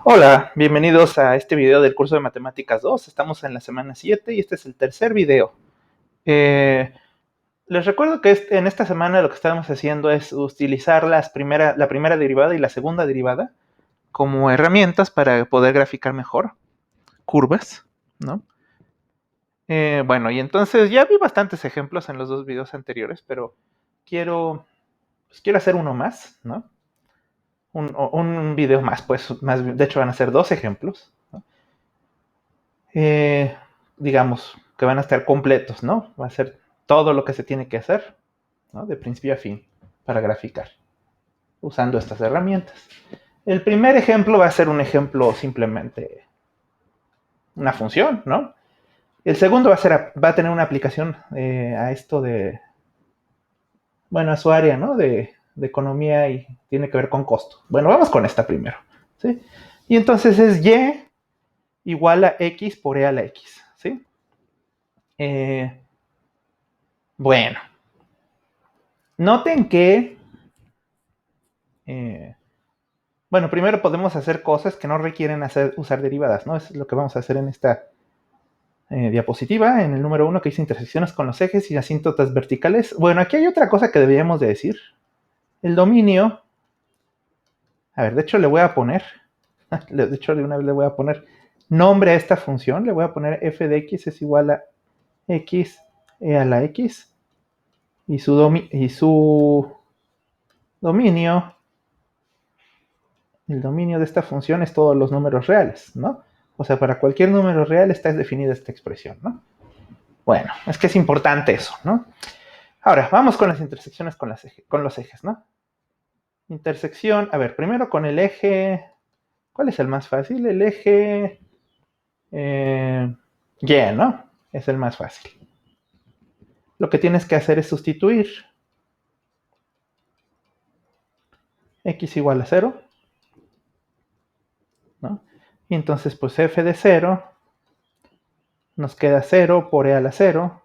Hola, bienvenidos a este video del curso de Matemáticas 2. Estamos en la semana 7 y este es el tercer video. Les recuerdo que en esta semana lo que estamos haciendo es utilizar la primera derivada y la segunda derivada como herramientas para poder graficar mejor curvas, ¿no? Bueno, y entonces ya vi bastantes ejemplos en los dos videos anteriores, pero quiero, quiero hacer uno más, ¿no? Un video más, pues, de hecho van a ser dos ejemplos, ¿no? eh, digamos, que van a estar completos, ¿no? Va a ser todo lo que se tiene que hacer, ¿no? De principio a fin, para graficar, usando estas herramientas. El primer ejemplo va a ser un ejemplo simplemente una función, ¿no? El segundo va a tener una aplicación a esto de, bueno, a su área, ¿no? De economía y tiene que ver con costo. Bueno, vamos con esta primero, ¿sí? Y entonces es y igual a x por e a la x, ¿sí? Bueno, noten que, eh, bueno, primero podemos hacer cosas que no requieren usar derivadas, ¿no? Es lo que vamos a hacer en esta diapositiva, en el número 1 que dice intersecciones con los ejes y asíntotas verticales. Bueno, aquí hay otra cosa que deberíamos de decir. El dominio, a ver, de hecho le voy a poner, de hecho de una vez le voy a poner nombre a esta función, le voy a poner f de x es igual a x e a la x y su dominio, el dominio de esta función es todos los números reales, ¿no? O sea, para cualquier número real está definida esta expresión, ¿no? Bueno, es que es importante eso, ¿no? Ahora, vamos con las intersecciones con los ejes, ¿no? Intersección, a ver, primero con el eje, ¿cuál es el más fácil? El eje Y, ¿no? Es el más fácil. Lo que tienes que hacer es sustituir x igual a 0, ¿no? Y entonces, pues f de 0 nos queda 0 por e a la 0,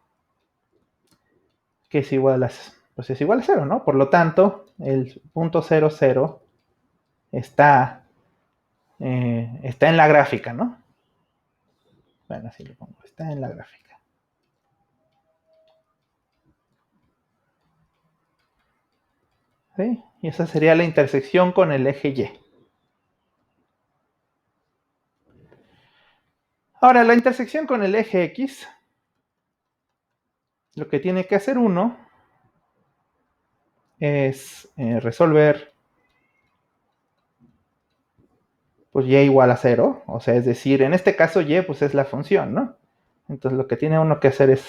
que es igual a, pues es igual a 0, ¿no? Por lo tanto, el punto 0, 0 está, está en la gráfica, ¿no? Bueno, así lo pongo, está en la gráfica. ¿Sí? Y esa sería la intersección con el eje Y. Ahora, la intersección con el eje X, lo que tiene que hacer uno es resolver pues y igual a 0, o sea, es decir, en este caso y pues es la función, ¿no? Entonces lo que tiene uno que hacer es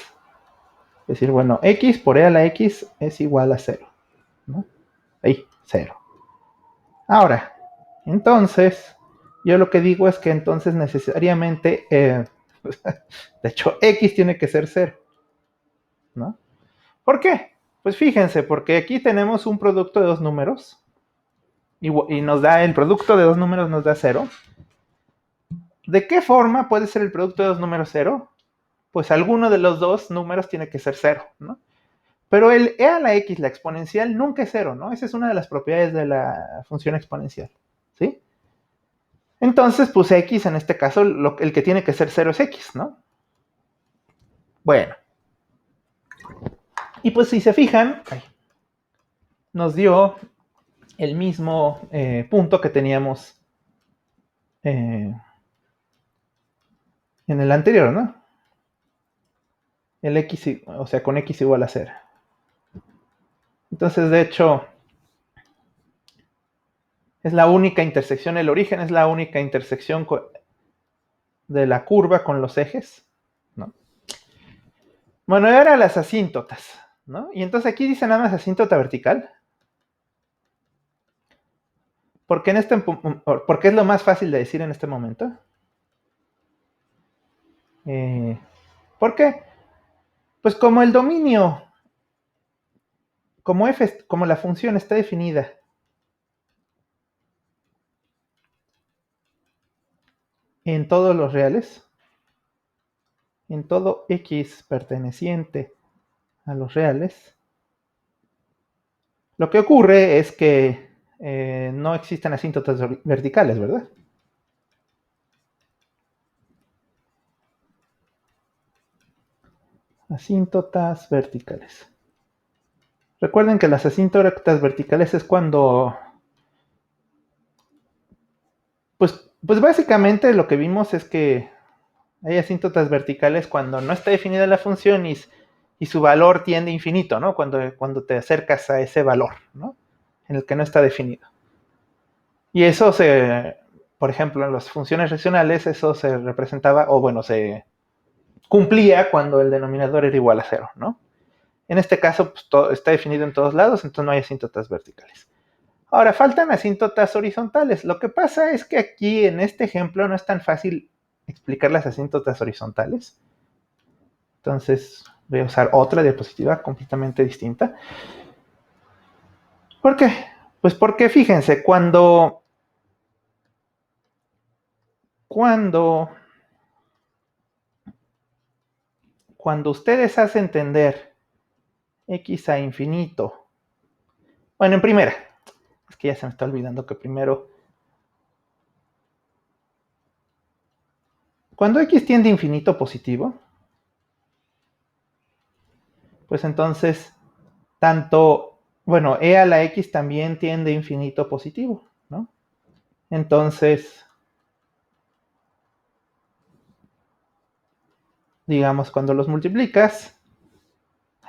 decir, bueno, x por e a la x es igual a 0, ¿no? Ahí, 0. Ahora, entonces, yo lo que digo es que entonces necesariamente, de hecho, x tiene que ser 0, ¿no? ¿Por qué? Pues fíjense, porque aquí tenemos un producto de dos números y nos da el producto de dos números nos da 0. ¿De qué forma puede ser el producto de dos números 0? Pues alguno de los dos números tiene que ser 0, ¿no? Pero el e a la x, la exponencial, nunca es 0, ¿no? Esa es una de las propiedades de la función exponencial, ¿sí? Entonces, pues x en este caso, el que tiene que ser 0 es x, ¿no? Bueno. Y pues si se fijan, nos dio el mismo punto que teníamos en el anterior, ¿no? El x, o sea, con x igual a 0. Entonces, de hecho, es la única intersección, el origen es la única intersección de la curva con los ejes, ¿no? Bueno, y ahora las asíntotas, ¿no? Y entonces aquí dice nada más asíntota vertical, porque, porque es lo más fácil de decir en este momento. ¿Por qué? Pues como el dominio, como f, como la función está definida en todos los reales, en todo x perteneciente a los reales, lo que ocurre es que no existen asíntotas verticales, ¿verdad? Asíntotas verticales. Recuerden que las asíntotas verticales es cuando, pues básicamente lo que vimos es que hay asíntotas verticales cuando no está definida la función y su valor tiende a infinito, ¿no? Cuando te acercas a ese valor, ¿no? En el que no está definido. Y eso por ejemplo, en las funciones racionales, eso se representaba, o bueno, se cumplía cuando el denominador era igual a cero, ¿no? En este caso, pues, todo está definido en todos lados, entonces no hay asíntotas verticales. Ahora, faltan asíntotas horizontales. Lo que pasa es que aquí, en este ejemplo, no es tan fácil explicar las asíntotas horizontales. Entonces, voy a usar otra diapositiva completamente distinta. ¿Por qué? Pues porque fíjense, cuando ustedes hacen tender x a infinito, bueno, en primera, es que ya se me está olvidando que primero, cuando x tiende a infinito positivo, pues entonces, bueno, e a la x también tiende a infinito positivo, ¿no? Entonces, digamos, cuando los multiplicas,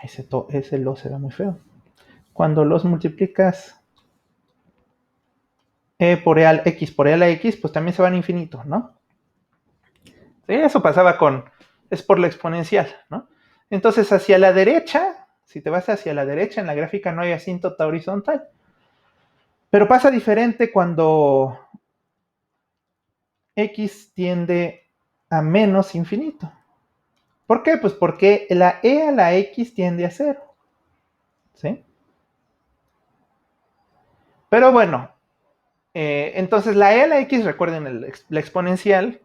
ese lo será muy feo. Cuando los multiplicas por x por e a la x, pues también se van a infinito, ¿no? Sí, eso pasaba es por la exponencial, ¿no? Entonces, hacia la derecha, si te vas hacia la derecha en la gráfica no hay asíntota horizontal. Pero pasa diferente cuando x tiende a menos infinito. ¿Por qué? Pues porque la e a la x tiende a cero, ¿sí? Pero bueno, entonces la e a la x, recuerden la exponencial,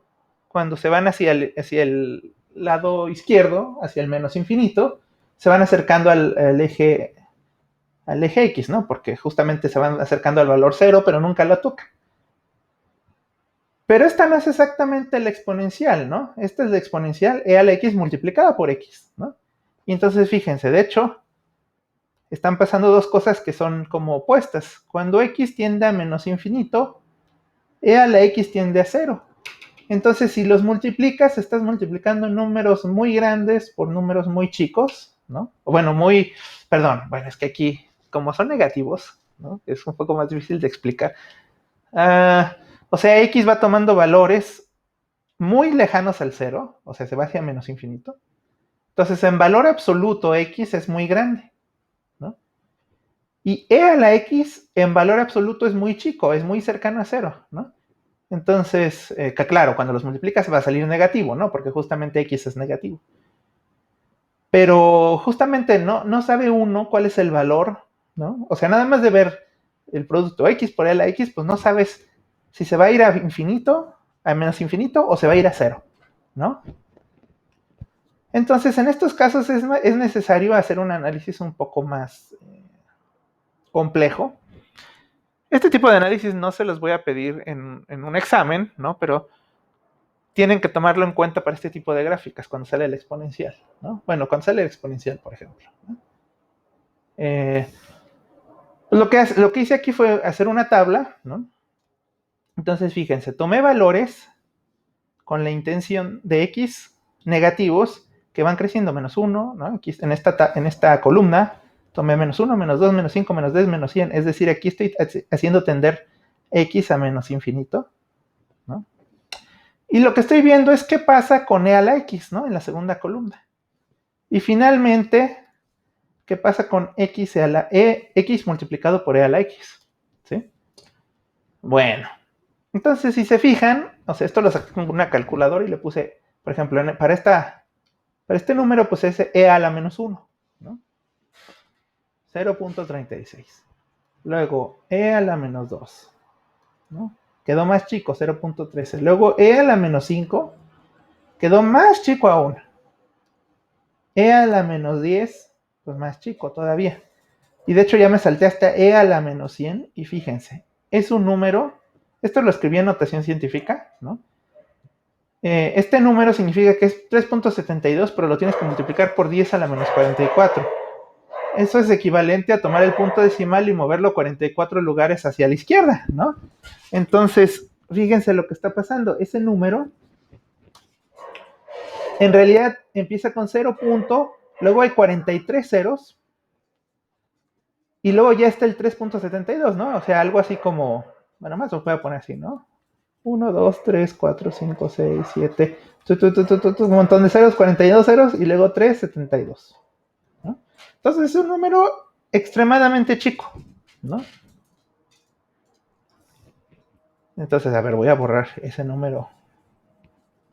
cuando se van hacia el lado izquierdo, hacia el menos infinito, se van acercando al eje x, ¿no? Porque justamente se van acercando al valor cero, pero nunca lo toca. Pero esta no es exactamente la exponencial, ¿no? Esta es la exponencial e a la x multiplicada por x, ¿no? Y entonces fíjense, de hecho, están pasando dos cosas que son como opuestas. Cuando x tiende a menos infinito, e a la x tiende a cero. Entonces, si los multiplicas, estás multiplicando números muy grandes por números muy chicos, ¿no? O bueno, bueno, es que aquí, como son negativos, ¿no? Es un poco más difícil de explicar. O sea, x va tomando valores muy lejanos al cero, o sea, se va hacia menos infinito. Entonces, en valor absoluto, x es muy grande, ¿no? Y e a la x en valor absoluto es muy chico, es muy cercano a cero, ¿no? Entonces, claro, cuando los multiplicas va a salir negativo, ¿no? Porque justamente x es negativo. Pero justamente no sabe uno cuál es el valor, ¿no? O sea, nada más de ver el producto x por e a la x, pues no sabes si se va a ir a infinito, a menos infinito, o se va a ir a cero, ¿no? Entonces, en estos casos es necesario hacer un análisis un poco más complejo. Este tipo de análisis no se los voy a pedir en un examen, ¿no? Pero tienen que tomarlo en cuenta para este tipo de gráficas cuando sale el exponencial, ¿no? Bueno, cuando sale el exponencial, por ejemplo, ¿no? Lo que hice aquí fue hacer una tabla, ¿no? Entonces, fíjense, tomé valores con la intención de x negativos que van creciendo menos 1, ¿no? Aquí en esta columna tomé menos 1, menos 2, menos 5, menos 10, menos 100. Es decir, aquí estoy haciendo tender x a menos infinito, ¿no? Y lo que estoy viendo es qué pasa con e a la x, ¿no? En la segunda columna. Y finalmente, ¿qué pasa con x multiplicado por e a la x? ¿Sí? Bueno, entonces si se fijan, o sea, esto lo saqué con una calculadora y le puse, por ejemplo, para este número, pues es e a la menos 1, ¿no? 0.36. Luego e a la menos 2, ¿no? Quedó más chico, 0.13. Luego e a la menos 5, quedó más chico aún. E a la menos 10, pues más chico todavía. Y de hecho ya me salté hasta e a la menos 100 y fíjense, es un número, esto lo escribí en notación científica, ¿no? Este número significa que es 3.72, pero lo tienes que multiplicar por 10 a la menos 44. Eso es equivalente a tomar el punto decimal y moverlo 44 lugares hacia la izquierda, ¿no? Entonces, fíjense lo que está pasando. Ese número, en realidad, empieza con 0 punto, luego hay 43 ceros, y luego ya está el 3.72, ¿no? O sea, algo así como, bueno, más lo voy a poner así, ¿no? 1, 2, 3, 4, 5, 6, 7, un montón de ceros, 42 ceros, y luego 3, 72. ¿No? Entonces es un número extremadamente chico, ¿no? Entonces, a ver, voy a borrar ese número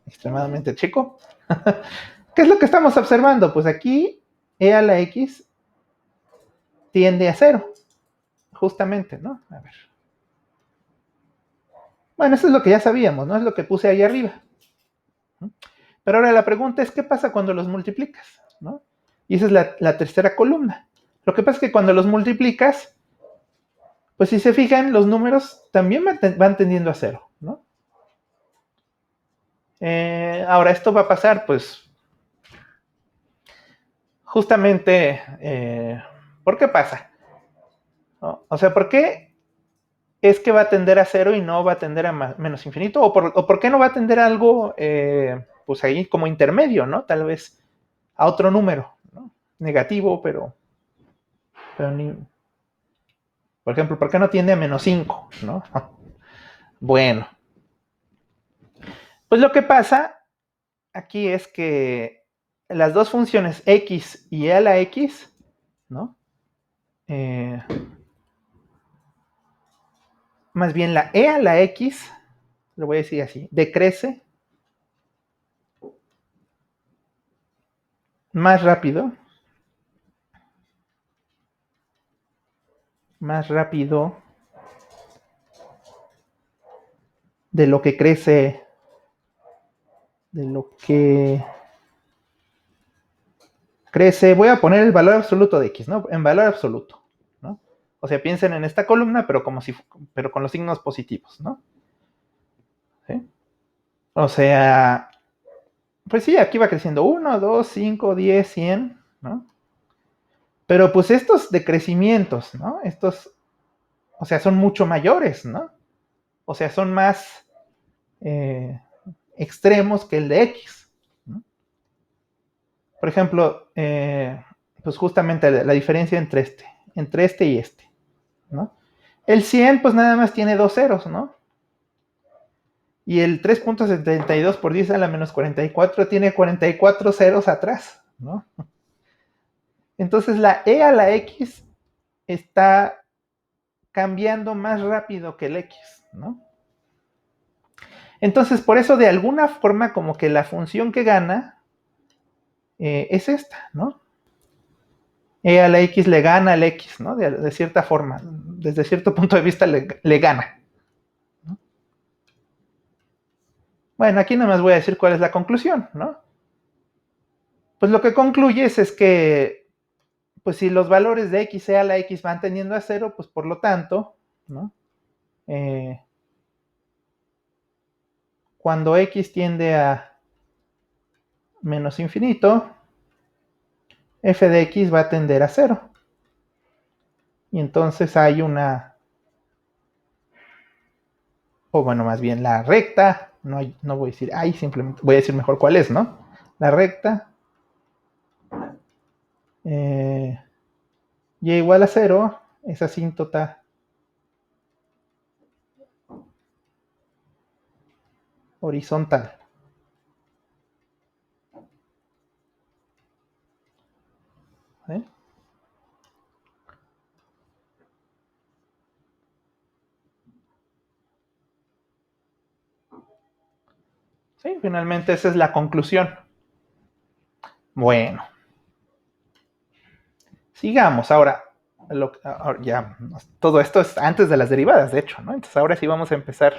extremadamente chico. ¿Qué es lo que estamos observando? Pues aquí e a la x tiende a 0, justamente, ¿no? A ver. Bueno, eso es lo que ya sabíamos, ¿no? Es lo que puse ahí arriba. ¿No? Pero ahora la pregunta es, ¿qué pasa cuando los multiplicas? ¿No? Y esa es la tercera columna. Lo que pasa es que cuando los multiplicas, pues si se fijan, los números también van tendiendo a 0, ¿no? Ahora, esto va a pasar, pues, justamente, ¿por qué pasa? ¿No? O sea, ¿por qué es que va a tender a 0 y no va a tender a menos infinito? ¿O por qué no va a tender a algo, pues ahí como intermedio, ¿no? Tal vez a otro número, ¿no? Negativo, pero ni... Por ejemplo, ¿por qué no tiende a menos 5, ¿no? Bueno, pues lo que pasa aquí es que las dos funciones x y e a la x, ¿no? Más bien la e a la x, lo voy a decir así, decrece más rápido de lo que crece, de lo que crece, voy a poner el valor absoluto de x, ¿no? En valor absoluto, ¿no? O sea, piensen en esta columna, pero pero con los signos positivos, ¿no? ¿Sí? O sea, pues sí, aquí va creciendo 1, 2, 5, 10, 100, ¿no? Pero pues estos decrecimientos, ¿no? Estos, o sea, son mucho mayores, ¿no? O sea, son más eh, extremos que el de x, ¿no? Por ejemplo, pues justamente la diferencia entre este y este, ¿no? El 100 pues nada más tiene dos ceros, ¿no? Y el 3.72 por 10 a la menos 44 tiene 44 ceros atrás, ¿no? Entonces la e a la x está cambiando más rápido que el x, ¿no? Entonces, por eso de alguna forma como que la función que gana es esta, ¿no? E a la x le gana al x, ¿no? De cierta forma, desde cierto punto de vista le gana. ¿No? Bueno, aquí nada más voy a decir cuál es la conclusión, ¿no? Pues lo que concluyes es que, pues si los valores de x e a la x van tendiendo a 0, pues por lo tanto, ¿no? Cuando x tiende a menos infinito, f de x va a tender a 0. Y entonces hay una, o bueno, más bien la recta, no voy a decir ay, simplemente voy a decir mejor cuál es, ¿no? La recta y igual a 0 es asíntota horizontal. ¿Eh? Sí, finalmente esa es la conclusión. Bueno, sigamos ahora. Ya, todo esto es antes de las derivadas, de hecho, ¿no? Entonces ahora sí vamos a empezar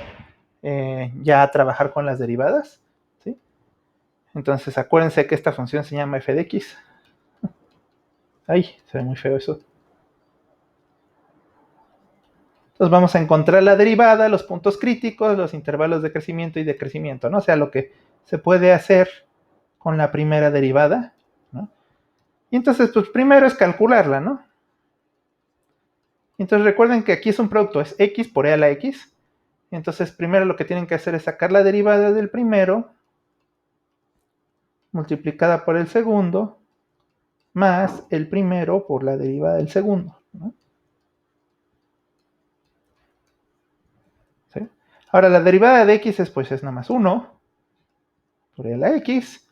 ya a trabajar con las derivadas, ¿sí? Entonces acuérdense que esta función se llama f de x. Ay, se ve muy feo eso. Entonces vamos a encontrar la derivada, los puntos críticos, los intervalos de crecimiento y decrecimiento, ¿no? O sea, lo que se puede hacer con la primera derivada, ¿no? Y entonces, pues primero es calcularla, ¿no? Entonces recuerden que aquí es un producto, es x por e a la x. Entonces primero lo que tienen que hacer es sacar la derivada del primero, multiplicada por el segundo, más el primero por la derivada del segundo, ¿no? ¿Sí? Ahora la derivada de x es nada más 1 por e a la x,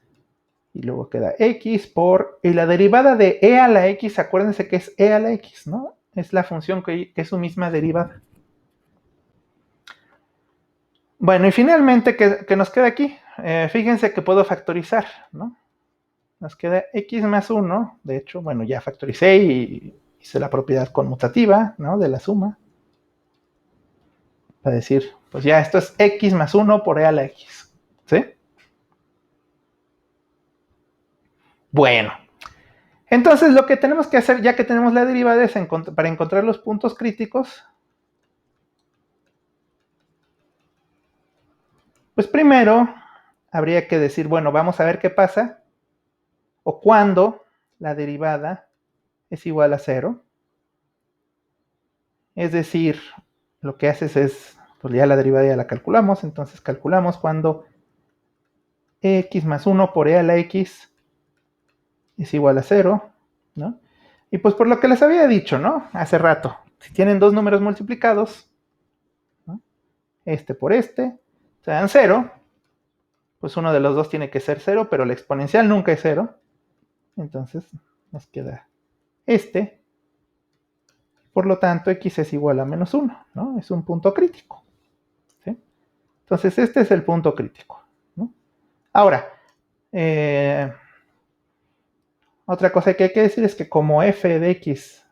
y luego queda x por, y la derivada de e a la x, acuérdense que es e a la x, ¿no? Es la función que es su misma derivada. Bueno, y finalmente, ¿qué nos queda aquí? Fíjense que puedo factorizar, ¿no? Nos queda x más 1, de hecho, bueno, ya factoricé y hice la propiedad conmutativa, ¿no? De la suma. Para decir, pues ya, esto es x más 1 por e a la x, ¿sí? Bueno, entonces lo que tenemos que hacer, ya que tenemos la derivada, es para encontrar los puntos críticos, pues primero habría que decir, bueno, vamos a ver qué pasa o cuándo la derivada es igual a 0. Es decir, lo que haces es, pues ya la derivada ya la calculamos, entonces calculamos cuando x más 1 por e a la x es igual a 0, ¿no? Y pues por lo que les había dicho, ¿no? Hace rato, si tienen dos números multiplicados, ¿no? Este por este, se dan 0, pues uno de los dos tiene que ser 0, pero la exponencial nunca es 0, entonces nos queda este, por lo tanto x es igual a menos 1, ¿no? Es un punto crítico, ¿sí? Entonces este es el punto crítico, ¿no? Ahora, otra cosa que hay que decir es que como f de x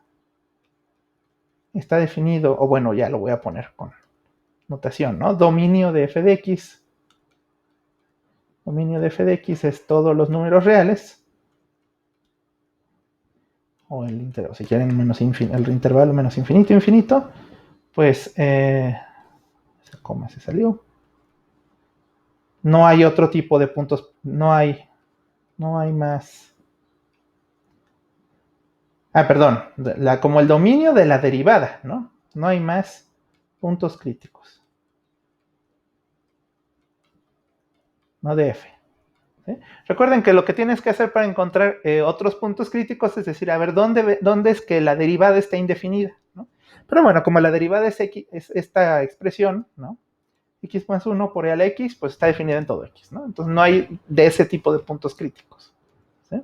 está definido, o bueno, ya lo voy a poner con notación, ¿no? Dominio de f de x. Dominio de f de x es todos los números reales, o el intervalo, si quieren el intervalo menos infinito, infinito, pues, esa coma se salió. No hay otro tipo de puntos, no hay más. Perdón, como el dominio de la derivada, ¿no? No hay más puntos críticos, no de f. ¿Sí? Recuerden que lo que tienes que hacer para encontrar otros puntos críticos es decir, a ver, ¿dónde es que la derivada está indefinida? ¿No? Pero bueno, como la derivada es, x, es esta expresión, ¿no? X más 1 por e a la x, pues está definida en todo x, ¿no? Entonces no hay de ese tipo de puntos críticos. ¿Sí?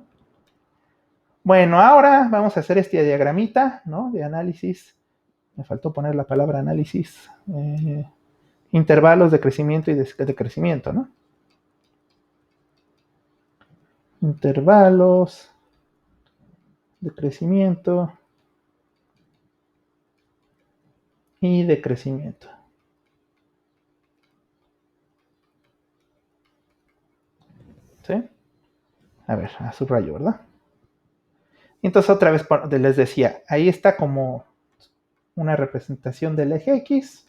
Bueno, ahora vamos a hacer este diagramita, ¿no? De análisis. Me faltó poner la palabra análisis. Intervalos de crecimiento y de crecimiento, ¿no? Intervalos de crecimiento y de crecimiento. ¿Sí? A ver, a subrayo, ¿verdad? Entonces otra vez les decía, ahí está como una representación del eje X,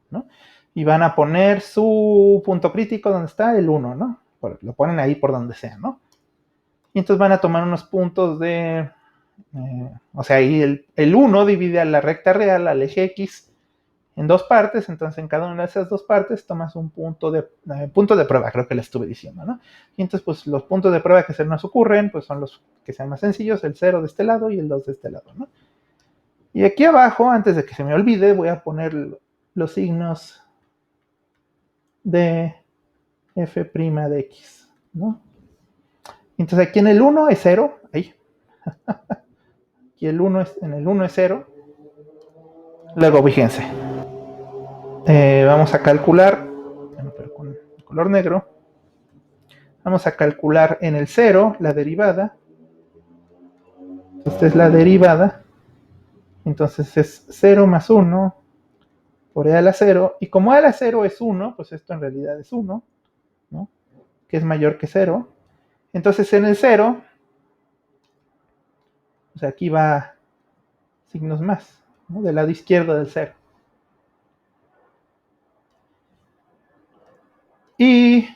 ¿no? Y van a poner su punto crítico donde está el 1, ¿no? Lo ponen ahí por donde sea, ¿no? Y entonces van a tomar unos puntos de... o sea, ahí el 1 divide a la recta real, al eje X, en dos partes, entonces en cada una de esas dos partes tomas un punto de prueba, creo que le estuve diciendo, ¿no? Y entonces, pues los puntos de prueba que se nos ocurren, pues son los que sean más sencillos, el 0 de este lado y el 2 de este lado, ¿no? Y aquí abajo, antes de que se me olvide, voy a poner los signos de f' de x, ¿no? Entonces aquí en el 1 es 0, ahí. Y el 1 en el 1 es 0. Luego, fíjense. Vamos a calcular, bueno, pero con color negro. Vamos a calcular en el 0 la derivada. Esta es la derivada. Entonces es 0 más 1 por e a la 0. Y como e a la 0 es 1, pues esto en realidad es 1, ¿no? Que es mayor que 0. Entonces en el 0, o sea, aquí va signos más, ¿no? Del lado izquierdo del 0. Y,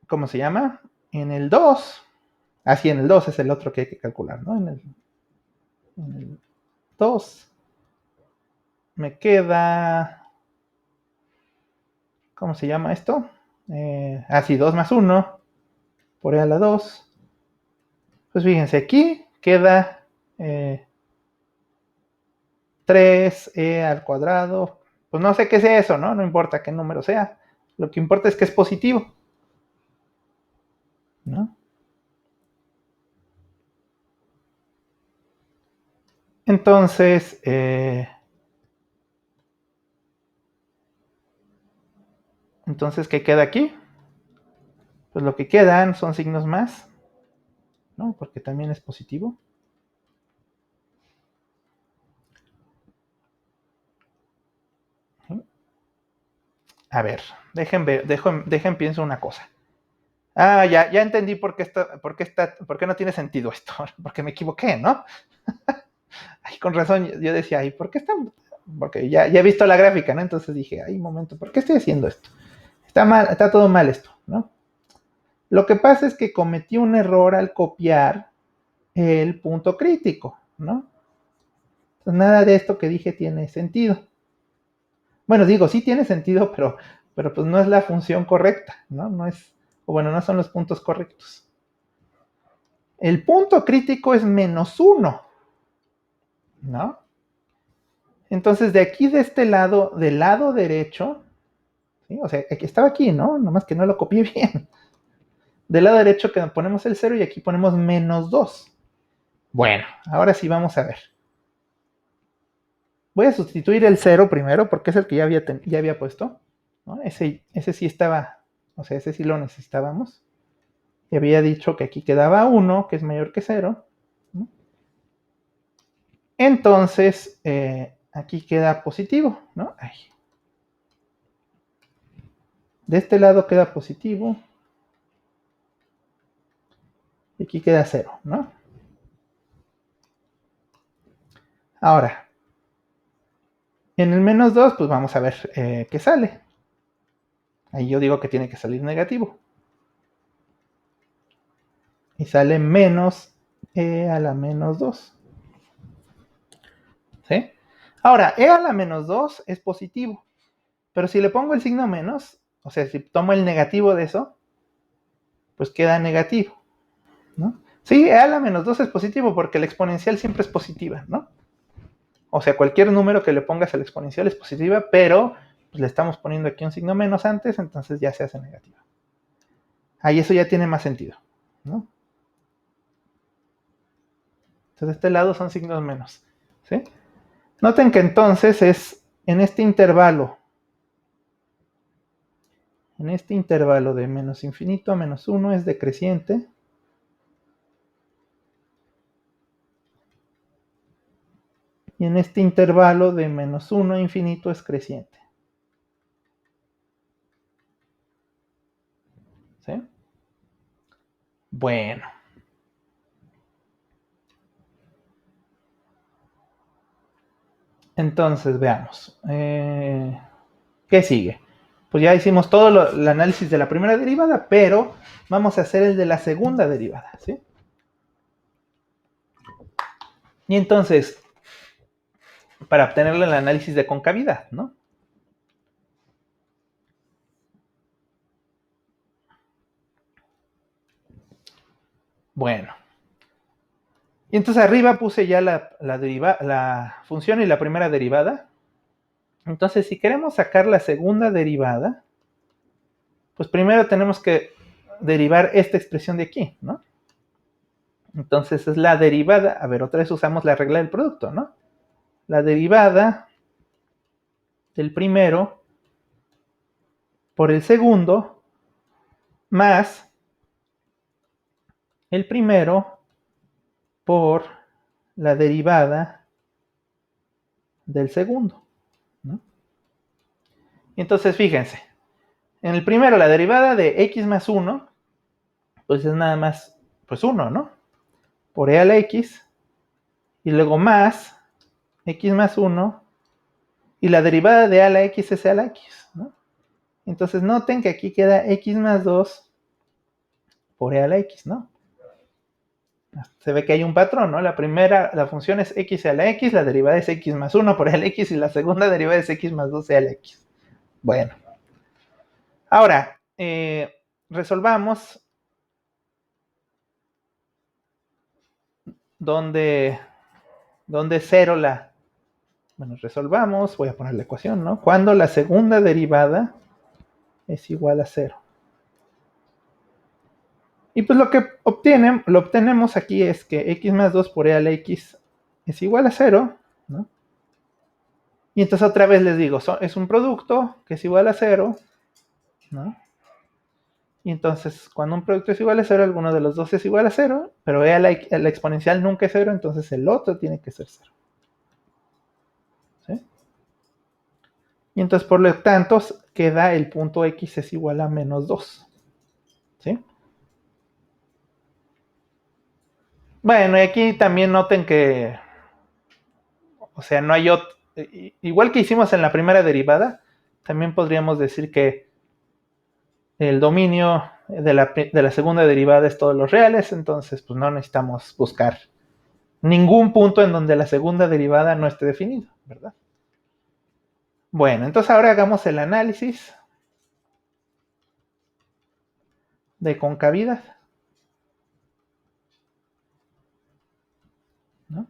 ¿cómo se llama? En el 2, así en el 2 es el otro que hay que calcular, ¿no? En el 2 me queda, ¿cómo se llama esto? Así, 2 más 1 por e a la 2. Pues fíjense, aquí queda 3e al cuadrado. Pues no sé qué sea eso, ¿no? No importa qué número sea. Lo que importa es que es positivo, ¿no? Entonces, ¿qué queda aquí? Pues lo que quedan son signos más, ¿no? Porque también es positivo. A ver, dejen pienso una cosa. Ah, ya entendí por qué no tiene sentido esto, porque me equivoqué, ¿no? Ay, con razón, yo decía, ay, ¿por qué está? Porque ya he visto la gráfica, ¿no? Entonces dije, ay, un momento, ¿por qué estoy haciendo esto? Está mal, está todo mal esto, ¿no? Lo que pasa es que cometí un error al copiar el punto crítico, ¿no? Entonces, nada de esto que dije tiene sentido. Bueno, digo, sí tiene sentido, pero pues no es la función correcta, ¿no? No es, o bueno, no son los puntos correctos. El punto crítico es -1, ¿no? Entonces, de aquí, de este lado, del lado derecho, ¿sí? O sea, aquí estaba aquí, ¿no? Nomás que no lo copié bien. Del lado derecho que ponemos el 0 y aquí ponemos -2. Bueno, ahora sí vamos a ver. Voy a sustituir el 0 primero porque es el que ya había puesto, ¿no? Ese sí estaba, o sea, ese sí lo necesitábamos. Y había dicho que aquí quedaba 1, que es mayor que 0, ¿no? Entonces, aquí queda positivo, ¿no? Ay. De este lado queda positivo. Y aquí queda 0, ¿no? Ahora, en el -2, pues vamos a ver qué sale. Ahí yo digo que tiene que salir negativo. Y sale menos e a la -2. ¿Sí? Ahora, e a la -2 es positivo. Pero si le pongo el signo menos, o sea, si tomo el negativo de eso, pues queda negativo, ¿no? Sí, e a la -2 es positivo porque la exponencial siempre es positiva, ¿no? O sea, cualquier número que le pongas a la exponencial es positiva, pero pues, le estamos poniendo aquí un signo menos antes, entonces ya se hace negativa. Ahí eso ya tiene más sentido, ¿no? Entonces, de este lado son signos menos, ¿sí? Noten que entonces es en este intervalo de menos infinito a -1 es decreciente. Y en este intervalo de -1 a infinito es creciente. ¿Sí? Bueno. Entonces, veamos. ¿Qué sigue? Pues ya hicimos todo el análisis de la primera derivada, pero vamos a hacer el de la segunda derivada, ¿sí? Y entonces, para obtener el análisis de concavidad, ¿no? Bueno. Y entonces arriba puse ya la función y la primera derivada. Entonces, si queremos sacar la segunda derivada, pues primero tenemos que derivar esta expresión de aquí, ¿no? Entonces es la derivada, a ver, otra vez usamos la regla del producto, ¿no? La derivada del primero por el segundo más el primero por la derivada del segundo, ¿no? Entonces fíjense, en el primero la derivada de x más 1, pues es nada más, pues 1, ¿no? Por e a la x, y luego más x más 1 Y la derivada de a a la x es a a la x, ¿no? Entonces noten que aquí queda x más 2 por e a la x, ¿no? Se ve que hay un patrón, ¿no? La primera, la función es x a la x, la derivada es x más 1 por e a la x y la segunda derivada es x más 2 e a la x. Bueno. Ahora, resolvamos donde 0 la... Bueno, resolvamos, voy a poner la ecuación, ¿no? Cuando la segunda derivada es igual a 0. Y pues lo que obtenemos aquí es que x más 2 por e a la x es igual a 0, ¿no? Y entonces otra vez les digo, es un producto que es igual a 0, ¿no? Y entonces cuando un producto es igual a 0, alguno de los dos es igual a 0, pero e a la exponencial nunca es 0, entonces el otro tiene que ser 0. ¿Sí? Y entonces por lo tanto queda el punto x es igual a menos 2. ¿Sí? Bueno, y aquí también noten que, o sea, no hay otro, igual que hicimos en la primera derivada, también podríamos decir que el dominio de la segunda derivada es todos los reales, entonces pues no necesitamos buscar ningún punto en donde la segunda derivada no esté definido, ¿verdad? Bueno, entonces ahora hagamos el análisis de concavidad, ¿no?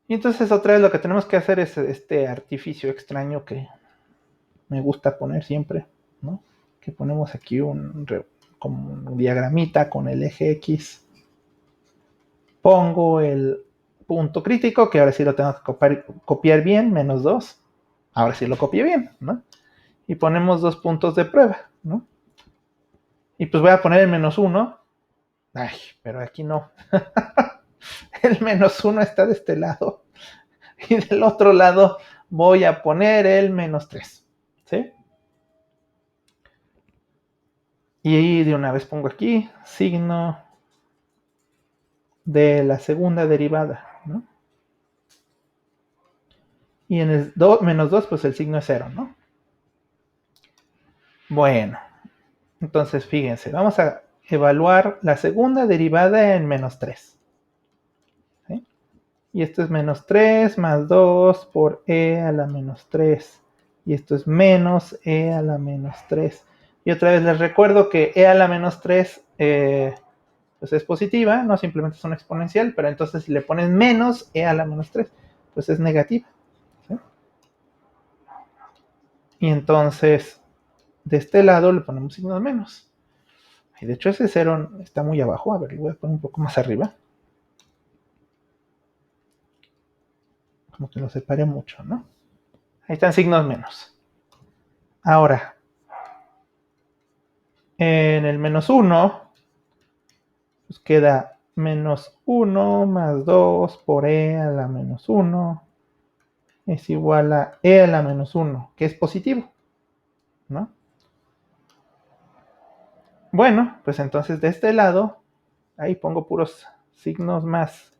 Y entonces otra vez lo que tenemos que hacer es este artificio extraño que me gusta poner siempre, ¿no? Que ponemos aquí como un diagramita con el eje X. Pongo el punto crítico, que ahora sí lo tengo que copiar bien, menos 2. Ahora sí lo copié bien, ¿no? Y ponemos dos puntos de prueba, ¿no? Y pues voy a poner el menos 1. Ay, pero aquí no. El menos 1 está de este lado. Y del otro lado voy a poner el menos 3. ¿Sí? Y ahí de una vez pongo aquí signo de la segunda derivada, ¿no? Y en el menos 2, pues el signo es 0, ¿no? Bueno, entonces fíjense, vamos a evaluar la segunda derivada en menos 3. ¿Sí? Y esto es menos 3 más 2 por e a la menos 3. Y esto es menos e a la menos 3. Y otra vez les recuerdo que e a la menos 3 pues es positiva, no simplemente es una exponencial, pero entonces si le pones menos e a la menos 3, pues es negativa. ¿Sí? Y entonces de este lado le ponemos signo de menos. Y de hecho ese 0 está muy abajo. A ver, lo voy a poner un poco más arriba. Como que lo separe mucho, ¿no? Ahí están signos menos. Ahora, en el menos 1, pues queda menos 1 más 2 por e a la menos 1 es igual a e a la menos 1, que es positivo, ¿no? Bueno, pues entonces de este lado, ahí pongo puros signos más.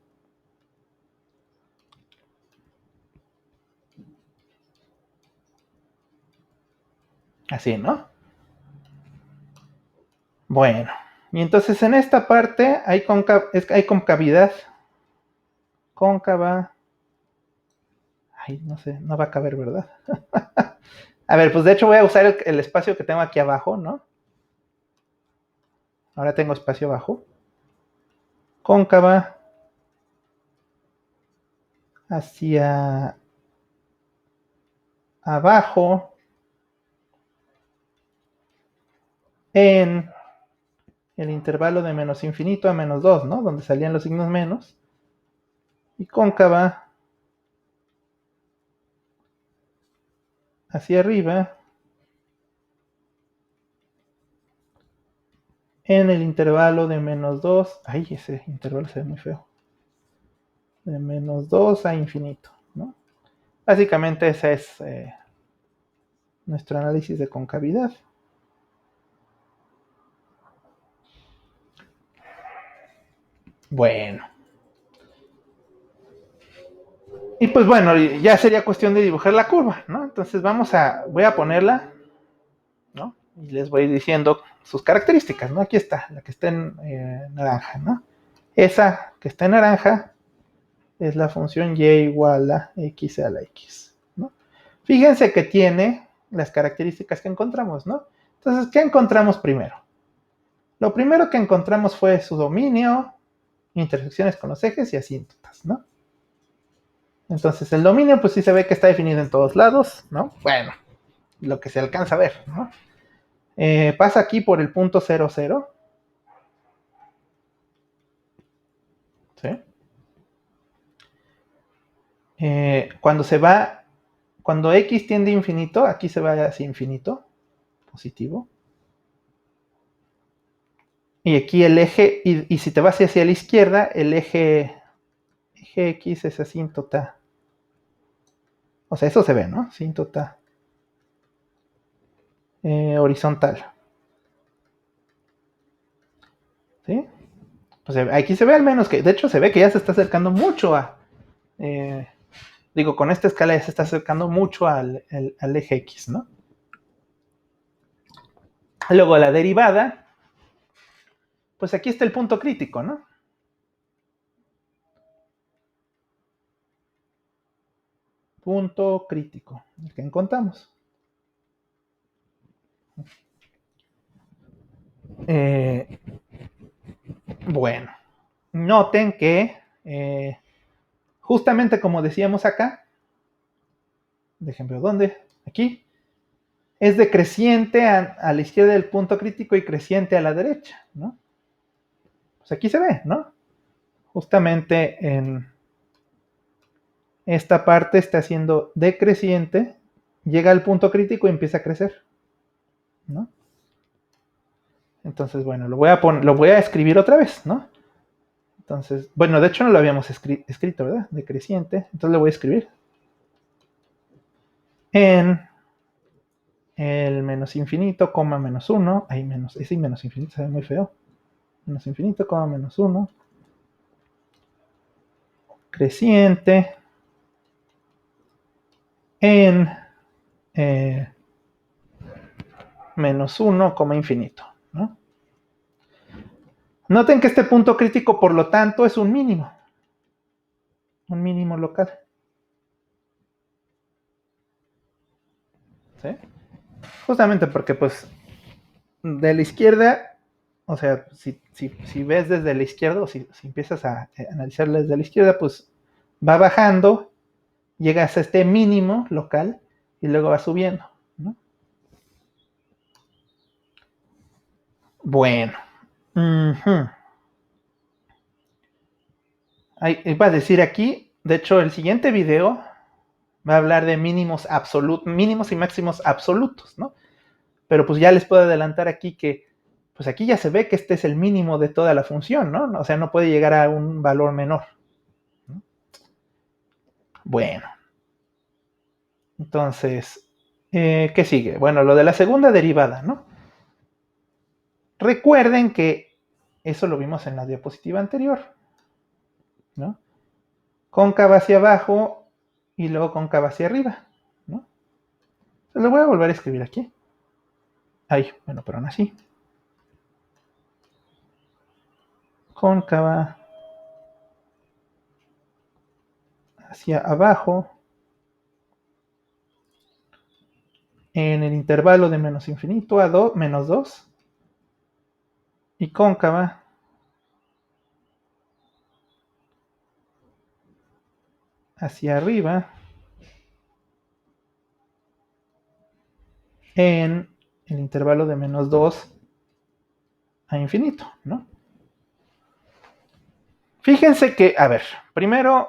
Así, ¿no? Bueno, y entonces en esta parte hay concavidad cóncava. Ay, no sé, no va a caber, ¿verdad? A ver, pues de hecho voy a usar el espacio que tengo aquí abajo, ¿no? Ahora tengo espacio abajo. Cóncava hacia abajo en el intervalo de menos infinito a menos 2, ¿no? Donde salían los signos menos. Y cóncava hacia arriba en el intervalo de menos 2. Ay, ese intervalo se ve muy feo. De menos 2 a infinito, ¿no? Básicamente ese es nuestro análisis de concavidad. Bueno. Y pues bueno, ya sería cuestión de dibujar la curva, ¿no? Entonces voy a ponerla, ¿no? Y les voy diciendo sus características, ¿no? Aquí está, la que está en naranja, ¿no? Esa que está en naranja es la función y igual a x a la x, ¿no? Fíjense que tiene las características que encontramos, ¿no? Entonces, ¿qué encontramos primero? Lo primero que encontramos fue su dominio, intersecciones con los ejes y asíntotas, ¿no? Entonces, el dominio, pues sí se ve que está definido en todos lados, ¿no? Bueno, lo que se alcanza a ver, ¿no? Pasa aquí por el punto 0, 0, ¿sí? Cuando se va, cuando x tiende a infinito, aquí se va hacia infinito, positivo. Y aquí el eje, y si te vas hacia la izquierda, el eje X es asíntota. O sea, eso se ve, ¿no? Asíntota horizontal. ¿Sí? Pues aquí se ve al menos que, de hecho, se ve que ya se está acercando mucho a. Digo, con esta escala ya se está acercando mucho al eje X, ¿no? Luego la derivada, pues aquí está el punto crítico, ¿no? Punto crítico, el que encontramos. Bueno, noten que justamente como decíamos acá, de ejemplo, ¿dónde? Aquí, es decreciente a la izquierda del punto crítico y creciente a la derecha, ¿no? Pues aquí se ve, ¿no? Justamente en esta parte está siendo decreciente, llega al punto crítico y empieza a crecer, ¿no? Entonces, bueno, lo voy a escribir otra vez, ¿no? Entonces, bueno, de hecho no lo habíamos escrito, ¿verdad? Decreciente, entonces le voy a escribir en el menos infinito, coma menos 1, ahí menos, ese menos infinito se ve muy feo, menos infinito, coma menos 1, creciente, en eh, menos 1, infinito, ¿no? Noten que este punto crítico, por lo tanto, es un mínimo local, ¿sí? Justamente porque, pues, de la izquierda, o sea, si ves desde la izquierda, o si empiezas a analizarla desde la izquierda, pues va bajando, llegas a este mínimo local y luego va subiendo, ¿no? Bueno. Uh-huh. Va a decir aquí, de hecho, el siguiente video va a hablar de mínimos y máximos absolutos, ¿no? Pero pues ya les puedo adelantar aquí que, pues aquí ya se ve que este es el mínimo de toda la función, ¿no? O sea, no puede llegar a un valor menor, ¿no? Bueno, entonces, ¿qué sigue? Bueno, lo de la segunda derivada, ¿no? Recuerden que eso lo vimos en la diapositiva anterior, ¿no? Cóncava hacia abajo y luego cóncava hacia arriba, ¿no? Se lo voy a volver a escribir aquí. Ay, bueno, pero aún así. Cóncava hacia abajo en el intervalo de menos infinito a menos 2 y cóncava hacia arriba en el intervalo de menos 2 a infinito, ¿no? Fíjense que, a ver, primero,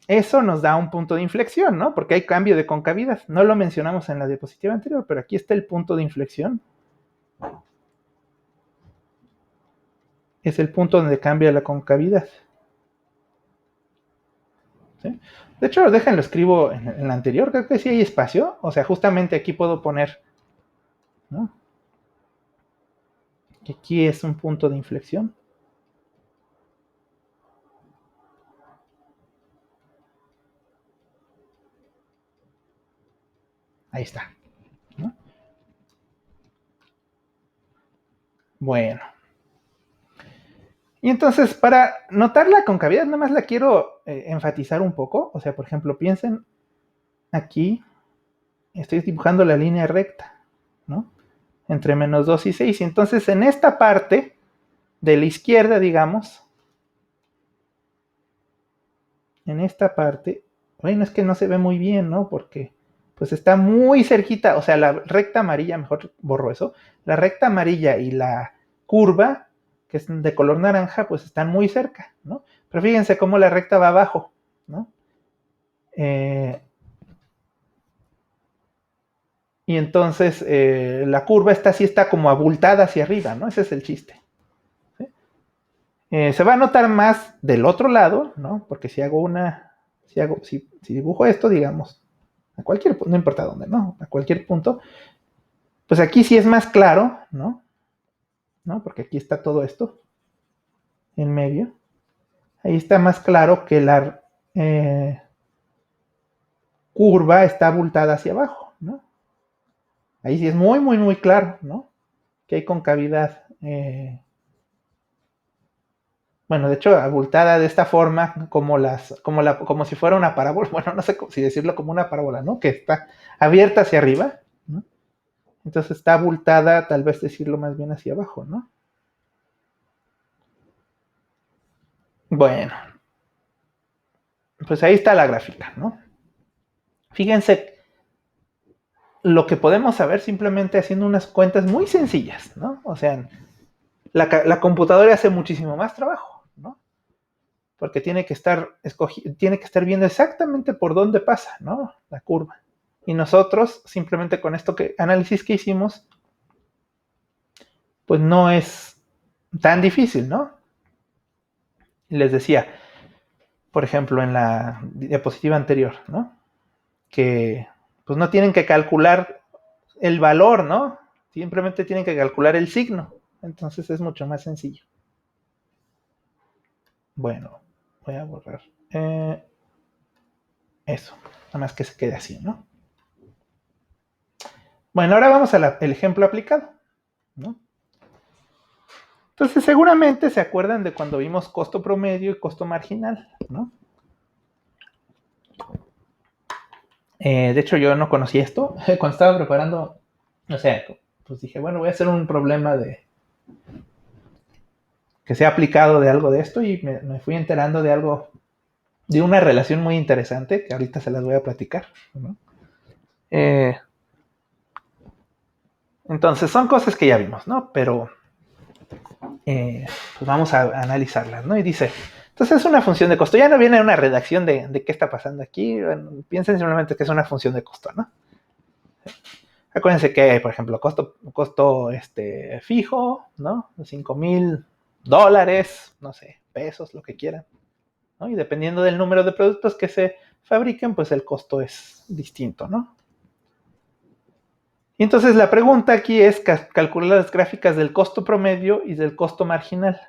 eso nos da un punto de inflexión, ¿no? Porque hay cambio de concavidad. No lo mencionamos en la diapositiva anterior, pero aquí está el punto de inflexión. Es el punto donde cambia la concavidad. ¿Sí? De hecho, déjenlo escribo en la anterior, creo que sí hay espacio. O sea, justamente aquí puedo poner, ¿no? Que aquí es un punto de inflexión. Ahí está, ¿no? Bueno. Y entonces, para notar la concavidad, nada más la quiero enfatizar un poco. O sea, por ejemplo, piensen aquí, estoy dibujando la línea recta, ¿no? Entre menos 2 y 6. Y entonces, en esta parte de la izquierda, digamos, en esta parte, bueno, es que no se ve muy bien, ¿no? Porque pues está muy cerquita, o sea, la recta amarilla, mejor borro eso, la recta amarilla y la curva, que es de color naranja, pues están muy cerca, ¿no? Pero fíjense cómo la recta va abajo, ¿no? Eh, y entonces la curva está así, está como abultada hacia arriba, ¿no? Ese es el chiste. ¿Sí? Se va a notar más del otro lado, ¿no? Porque si hago si dibujo esto, digamos, a cualquier punto, no importa dónde, ¿no? A cualquier punto, pues aquí sí es más claro, ¿no? ¿No? Porque aquí está todo esto en medio. Ahí está más claro que la curva está abultada hacia abajo, ¿no? Ahí sí es muy, muy, muy claro, ¿no? Que hay concavidad. Bueno, de hecho, abultada de esta forma, como si fuera una parábola, bueno, no sé si decirlo como una parábola, ¿no? Que está abierta hacia arriba, ¿no? Entonces está abultada, tal vez decirlo más bien hacia abajo, ¿no? Bueno, pues ahí está la gráfica, ¿no? Fíjense lo que podemos saber simplemente haciendo unas cuentas muy sencillas, ¿no? O sea, la computadora hace muchísimo más trabajo, ¿no? Porque tiene que estar viendo exactamente por dónde pasa, ¿no? La curva. Y nosotros, simplemente con análisis que hicimos, pues no es tan difícil, ¿no? Les decía, por ejemplo, en la diapositiva anterior, ¿no? Que pues no tienen que calcular el valor, ¿no? Simplemente tienen que calcular el signo. Entonces es mucho más sencillo. Bueno, voy a borrar eso. Nada más que se quede así, ¿no? Bueno, ahora vamos al ejemplo aplicado, ¿no? Entonces seguramente se acuerdan de cuando vimos costo promedio y costo marginal, ¿no? De hecho, yo no conocía esto. Cuando estaba preparando, o sea, pues dije, bueno, voy a hacer un problema de que sea aplicado de algo de esto y me fui enterando de algo, de una relación muy interesante que ahorita se las voy a platicar, ¿no? Eh, entonces, son cosas que ya vimos, ¿no? Pero pues vamos a analizarlas, ¿no? Y dice, entonces es una función de costo. Ya no viene una redacción de qué está pasando aquí. Bueno, piensen simplemente que es una función de costo, ¿no? Acuérdense que, por ejemplo, costo fijo, ¿no? $5,000, no sé, pesos, lo que quieran, ¿no? Y dependiendo del número de productos que se fabriquen, pues el costo es distinto, ¿no? Y entonces la pregunta aquí es calcular las gráficas del costo promedio y del costo marginal.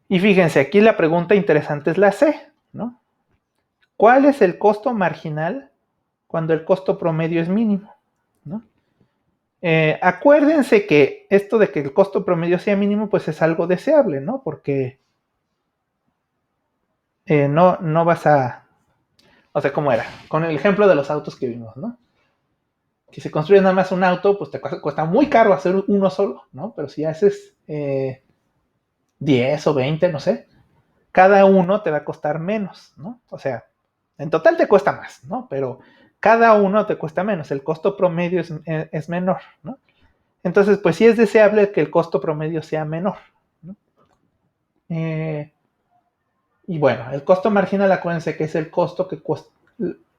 Y fíjense, aquí la pregunta interesante es la C, ¿no? ¿Cuál es el costo marginal cuando el costo promedio es mínimo? ¿No? Acuérdense que esto de que el costo promedio sea mínimo, pues es algo deseable, ¿no? Porque no vas a... O sea, ¿cómo era? Con el ejemplo de los autos que vimos, ¿no? Si se construye nada más un auto, pues te cuesta muy caro hacer uno solo, ¿no? Pero si haces 10 o 20, no sé, cada uno te va a costar menos, ¿no? O sea, en total te cuesta más, ¿no? Pero cada uno te cuesta menos, el costo promedio es menor, ¿no? Entonces, pues sí es deseable que el costo promedio sea menor, ¿no? Y bueno, el costo marginal, acuérdense que es el costo que cuesta,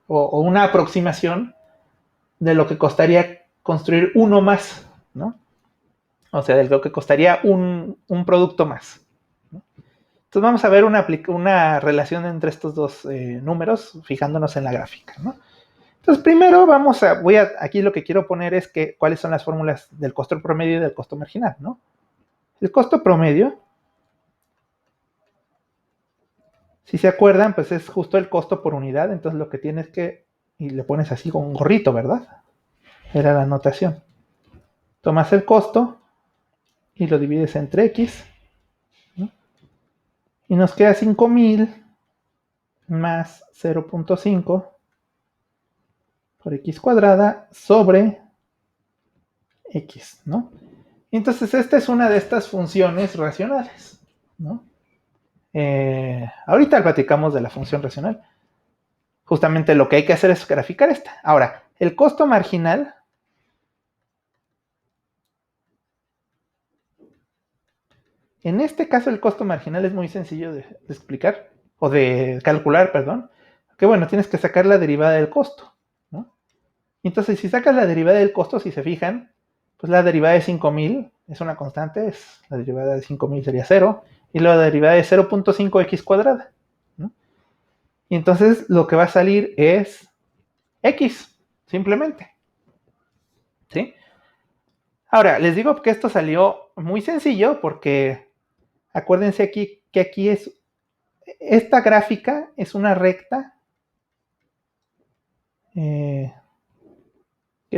o una aproximación de lo que costaría construir uno más, ¿no? O sea, de lo que costaría un producto más, ¿no? Entonces vamos a ver una relación entre estos dos números, fijándonos en la gráfica, ¿no? Entonces primero aquí lo que quiero poner es cuáles son las fórmulas del costo promedio y del costo marginal, ¿no? El costo promedio, si se acuerdan, pues es justo el costo por unidad, entonces lo que tienes que y le pones así con un gorrito, ¿verdad? Era la notación. Tomas el costo y lo divides entre x, ¿no? Y nos queda 5000 más 0.5 por x cuadrada sobre x, ¿no? Entonces esta es una de estas funciones racionales, ¿no? Ahorita platicamos de la función racional. Justamente lo que hay que hacer es graficar esta. Ahora, el costo marginal, en este caso el costo marginal es muy sencillo de explicar, o de calcular, perdón, que bueno, tienes que sacar la derivada del costo, ¿no? Entonces, si sacas la derivada del costo, si se fijan, pues la derivada de 5000 es una constante, la derivada de 5000 sería 0, y la derivada de 0.5x cuadrada, ¿no? Y entonces lo que va a salir es x, simplemente, ¿sí? Ahora, les digo que esto salió muy sencillo porque acuérdense aquí que aquí es, esta gráfica es una recta que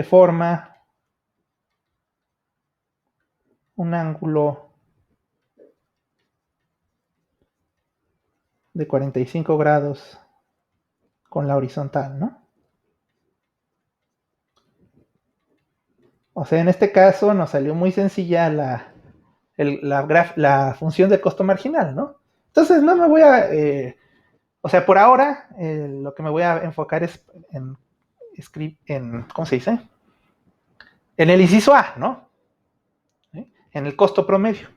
forma un ángulo de 45 grados con la horizontal, ¿no? O sea, en este caso nos salió muy sencilla la función de costo marginal, ¿no? Entonces no me voy a, o sea, por ahora lo que me voy a enfocar es ¿cómo se dice? En el inciso A, ¿no? ¿Sí? En el costo promedio.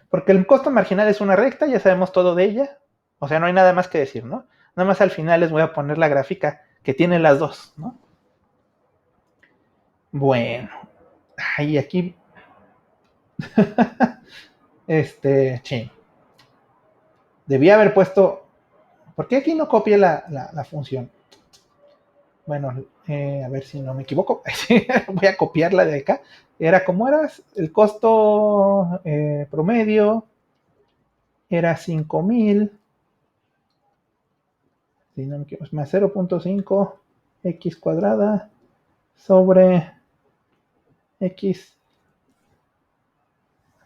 Porque el costo marginal es una recta, ya sabemos todo de ella. O sea, no hay nada más que decir, ¿no? Nada más al final les voy a poner la gráfica que tiene las dos, ¿no? Bueno, ahí aquí, sí. Debía haber puesto, ¿por qué aquí no copié la función? Bueno, a ver si no me equivoco. Voy a copiarla de acá. Era como era el costo promedio, era 5000, si no me equivoco, más 0.5 x cuadrada sobre x.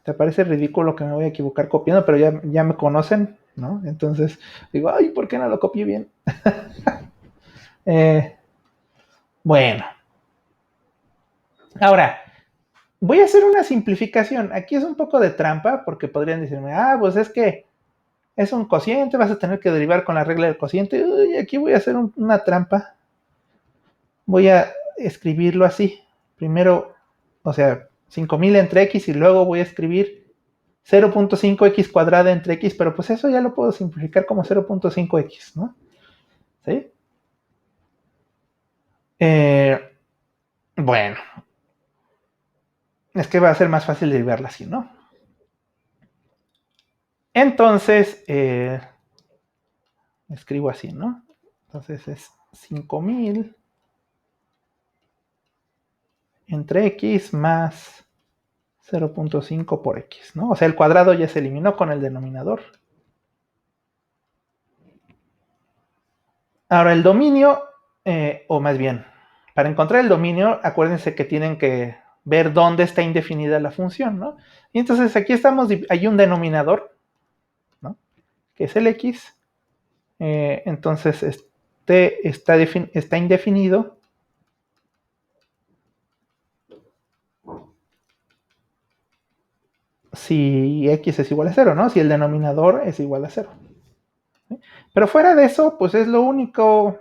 Te parece ridículo que me voy a equivocar copiando, pero ya me conocen, ¿no? Entonces digo, ay, ¿por qué no lo copié bien? eh, bueno, ahora voy a hacer una simplificación. Aquí es un poco de trampa porque podrían decirme, pues es que es un cociente, vas a tener que derivar con la regla del cociente. Uy, aquí voy a hacer una trampa. Voy a escribirlo así. Primero, o sea, 5000 entre x y luego voy a escribir 0.5x cuadrada entre x, pero pues eso ya lo puedo simplificar como 0.5x, ¿no? ¿Sí? Bueno, es que va a ser más fácil derivarla así, ¿no? Entonces, escribo así, ¿no? Entonces es 5000 entre x más 0.5 por x, ¿no? O sea, el cuadrado ya se eliminó con el denominador. Ahora, el dominio, o más bien, para encontrar el dominio, acuérdense que tienen que ver dónde está indefinida la función, ¿no? Y entonces aquí hay un denominador, ¿no? Que es el x. Entonces, está indefinido si x es igual a 0, ¿no? Si el denominador es igual a 0. ¿Sí? Pero fuera de eso, pues es el único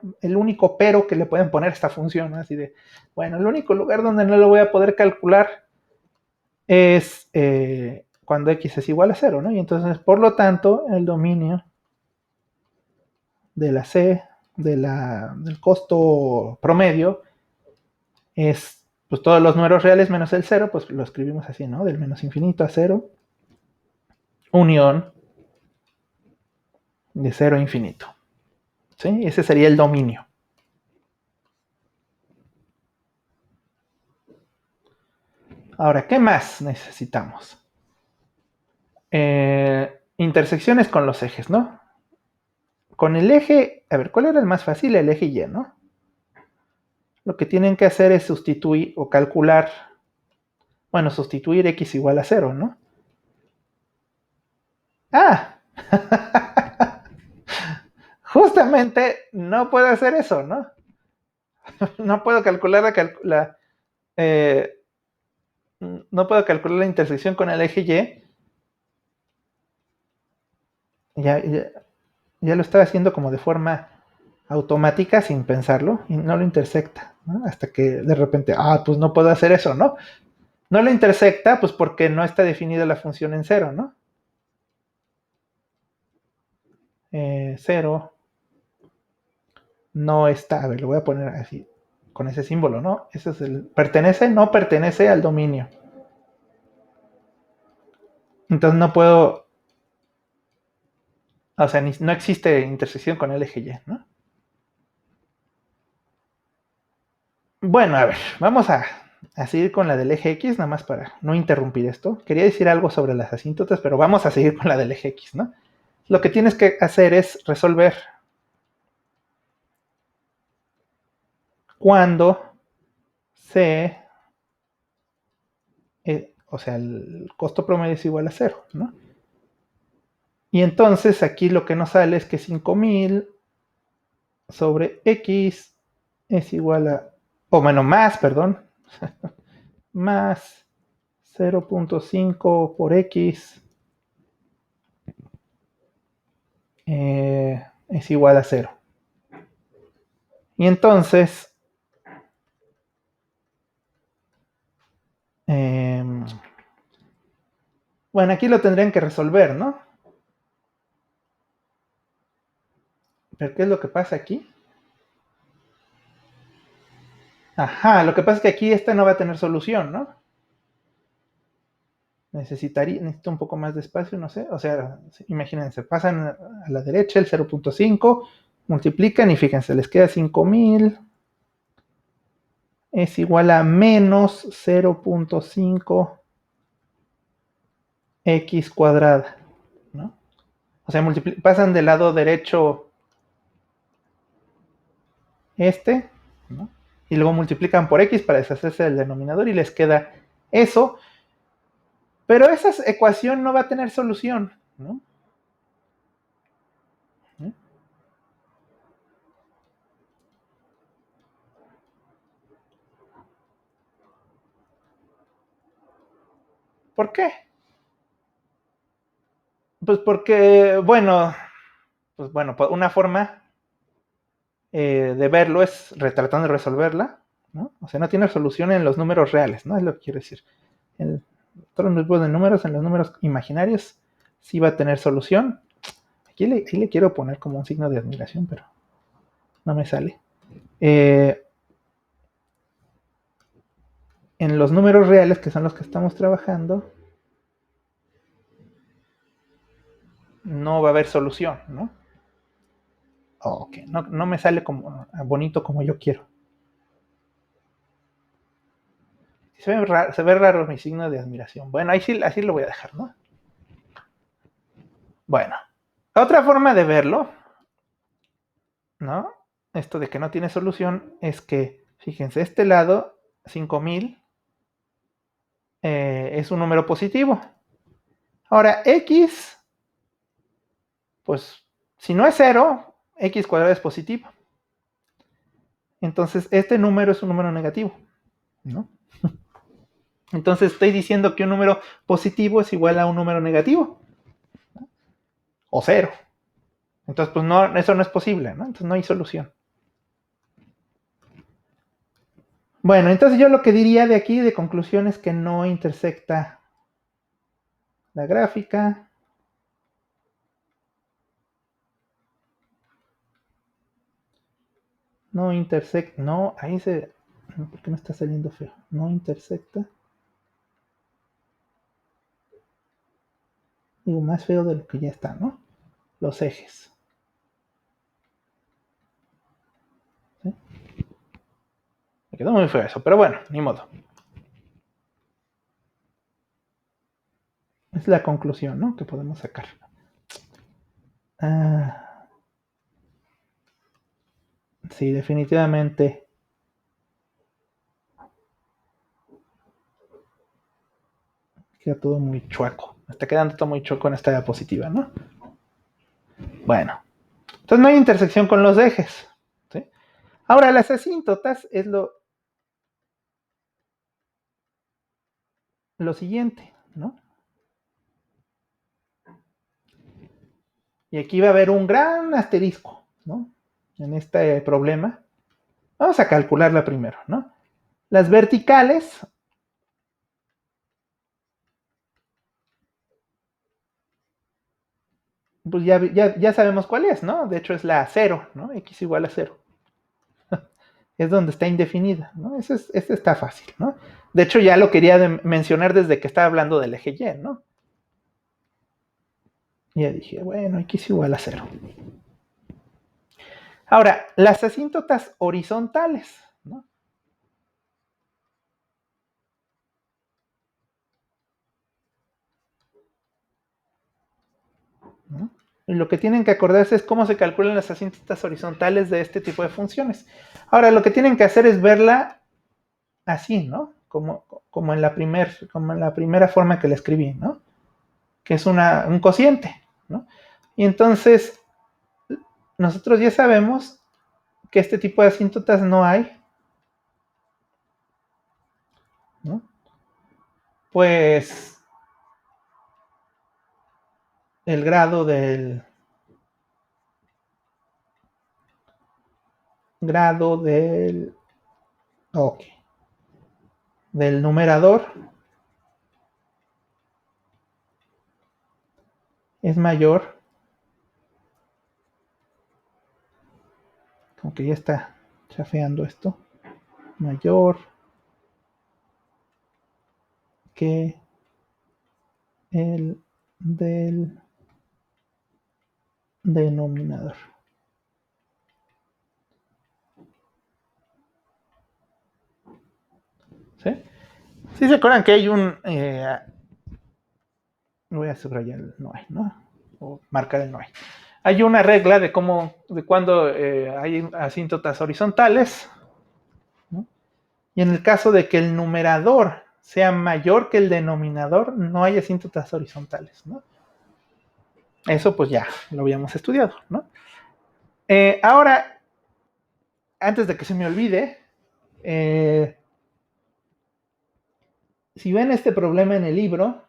pero que le pueden poner a esta función, ¿no? Así de, bueno, el único lugar donde no lo voy a poder calcular es cuando x es igual a 0, ¿no? Y entonces, por lo tanto, el dominio de la C, del costo promedio, es pues todos los números reales menos el 0, pues lo escribimos así, ¿no? Del menos infinito a 0, unión de 0 a infinito. ¿Sí? Ese sería el dominio. Ahora, ¿qué más necesitamos? Intersecciones con los ejes, ¿no? Con el eje, a ver, ¿cuál era el más fácil? El eje Y, ¿no? lo que tienen que hacer es sustituir o calcular, bueno, sustituir x igual a 0, ¿no? ¡Ah! Justamente no puedo hacer eso, ¿no? No puedo calcular no puedo calcular la intersección con el eje Y. Ya lo estaba haciendo como de forma automática sin pensarlo y no lo intersecta, ¿no? Hasta que de repente, pues no puedo hacer eso, ¿no? No lo intersecta, pues porque no está definida la función en cero, ¿no? 0 no está, a ver, lo voy a poner así, con ese símbolo, ¿no? Ese es pertenece, no pertenece al dominio. Entonces no puedo, o sea, no existe intersección con el eje Y, ¿no? Bueno, a ver, vamos a seguir con la del eje X, nada más para no interrumpir esto. Quería decir algo sobre las asíntotas, pero vamos a seguir con la del eje X, ¿no? Lo que tienes que hacer es resolver cuando C, o sea, el costo promedio es igual a 0, ¿no? Y entonces aquí lo que nos sale es que 5000 sobre X es igual a, o menos más, perdón, más 0.5 por X es igual a 0. Y entonces, eh, bueno, aquí lo tendrían que resolver, ¿no? ¿Pero qué es lo que pasa aquí? Ajá, lo que pasa es que aquí esta no va a tener solución, ¿no? Necesito un poco más de espacio, no sé. O sea, imagínense, pasan a la derecha el 0.5, multiplican y fíjense, les queda 5000 es igual a menos 0.5 x cuadrada, ¿no? O sea, pasan del lado derecho este, ¿no? Y luego multiplican por x para deshacerse del denominador y les queda eso. Pero esa ecuación no va a tener solución, ¿no? ¿Por qué? Pues porque, bueno, una forma de verlo es tratando de resolverla, ¿no? O sea, no tiene solución en los números reales, ¿no? Es lo que quiero decir. En todos los tipos de números, en los números imaginarios, sí va a tener solución. Aquí le quiero poner como un signo de admiración, pero no me sale. En los números reales, que son los que estamos trabajando, no va a haber solución, ¿no? Ok, no me sale como bonito como yo quiero. Se ve raro mi signo de admiración. Bueno, ahí sí, así lo voy a dejar, ¿no? Bueno, otra forma de verlo, ¿no? Esto de que no tiene solución es que, fíjense, este lado, 5000, es un número positivo. Ahora, x, pues, si no es 0, x cuadrado es positivo. Entonces, este número es un número negativo, ¿no? Entonces, estoy diciendo que un número positivo es igual a un número negativo, ¿no? O 0. Entonces, pues no, eso no es posible, ¿no? Entonces no hay solución. Bueno, entonces yo lo que diría de aquí de conclusión es que no intersecta la gráfica. No intersecta, no, ahí se... ¿Por qué me está saliendo feo? No intersecta. Digo, más feo de lo que ya está, ¿no? Los ejes. ¿Sí? Me quedó muy feo eso, pero bueno, ni modo. Es la conclusión, ¿no? Que podemos sacar. Sí, definitivamente Queda todo muy chueco. Me está quedando todo muy chueco en esta diapositiva, ¿no? Bueno. Entonces no hay intersección con los ejes. ¿Sí? Ahora, las asíntotas es lo siguiente, ¿no? Y aquí va a haber un gran asterisco, ¿no? En este problema. Vamos a calcularla primero, ¿no? Las verticales, pues ya sabemos cuál es, ¿no? De hecho es la 0, ¿no? X igual a 0. Es donde está indefinida, ¿no? Ese está fácil, ¿no? De hecho ya lo quería mencionar desde que estaba hablando del eje Y, ¿no? Y ya dije, bueno, X igual a 0. Ahora, las asíntotas horizontales, ¿no? ¿No? Y lo que tienen que acordarse es cómo se calculan las asíntotas horizontales de este tipo de funciones. Ahora, lo que tienen que hacer es verla así, ¿no? Como en la primera forma que la escribí, ¿no? Que es un cociente, ¿no? Y entonces, nosotros ya sabemos que este tipo de asíntotas no hay, ¿no? Pues el grado del ok, del numerador es mayor, como que ya está chafeando esto, mayor que el del denominador. ¿Sí? ¿Sí se acuerdan que hay voy a subrayar el no hay, ¿no? O marcar el no hay. Hay una regla de cuando hay asíntotas horizontales, ¿no? Y en el caso de que el numerador sea mayor que el denominador, no hay asíntotas horizontales, ¿no? Eso pues ya lo habíamos estudiado, ¿no? Ahora, antes de que se me olvide, si ven este problema en el libro,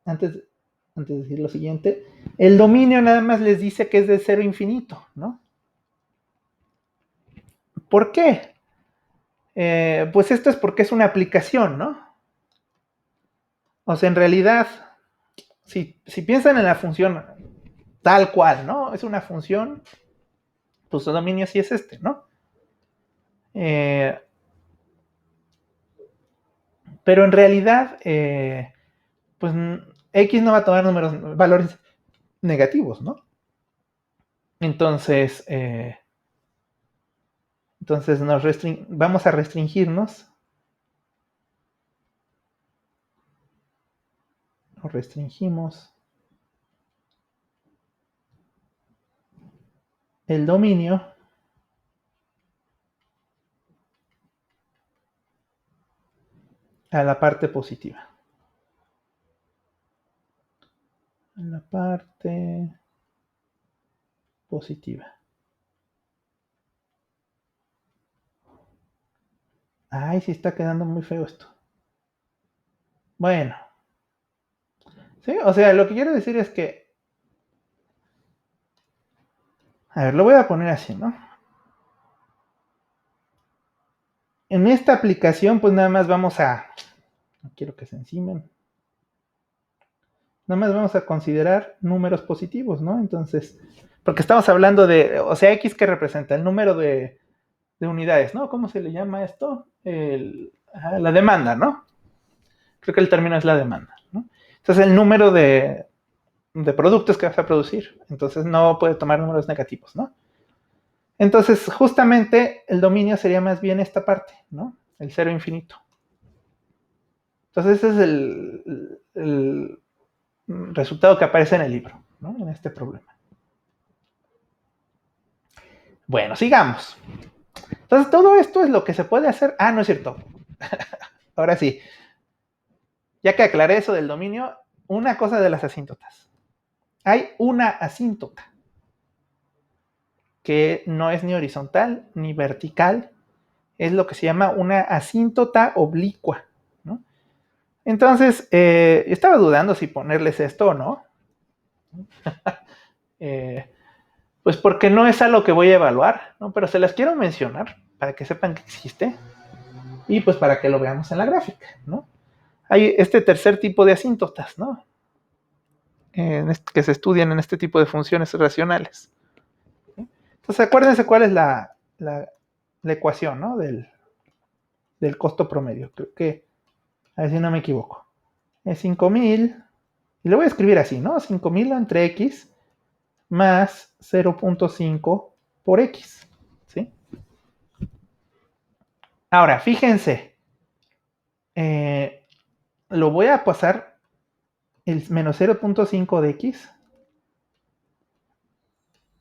antes de decir lo siguiente, el dominio nada más les dice que es de cero infinito, ¿no? ¿Por qué? Pues esto es porque es una aplicación, ¿no? O sea, en realidad, si piensan en la función tal cual, ¿no? Es una función, pues su dominio sí es este, ¿no? Pero en realidad, pues X no va a tomar valores negativos, ¿no? Entonces, vamos a restringirnos, o restringimos el dominio a la parte positiva. A la parte positiva. Ay, sí está quedando muy feo esto. Bueno. Sí, o sea, lo que quiero decir es que... A ver, lo voy a poner así, ¿no? En esta aplicación, pues nada más vamos a... No quiero que se encimen. Nada más vamos a considerar números positivos, ¿no? Entonces, porque estamos hablando de... O sea, X que representa el número de unidades, ¿no? ¿Cómo se le llama esto? La demanda, ¿no? Creo que el término es la demanda, ¿no? Entonces, el número de productos que vas a producir. Entonces, no puede tomar números negativos, ¿no? Entonces, justamente, el dominio sería más bien esta parte, ¿no? El cero infinito. Entonces, ese es el resultado que aparece en el libro, ¿no? En este problema. Bueno, sigamos. Entonces, todo esto es lo que se puede hacer. Ah, no es cierto. Ahora sí. Ya que aclaré eso del dominio, una cosa de las asíntotas. Hay una asíntota que no es ni horizontal ni vertical, es lo que se llama una asíntota oblicua, ¿no? Entonces, estaba dudando si ponerles esto o no, pues porque no es algo que voy a evaluar, ¿no? Pero se las quiero mencionar para que sepan que existe y pues para que lo veamos en la gráfica, ¿no? Hay este tercer tipo de asíntotas, ¿no? Que se estudian en este tipo de funciones racionales. Entonces, acuérdense cuál es la ecuación, ¿no? Del costo promedio. Creo que, a ver si no me equivoco. Es 5000, y lo voy a escribir así, ¿no? 5000 entre x más 0.5 por x, ¿sí? Ahora, fíjense, lo voy a pasar el menos 0.5 de x,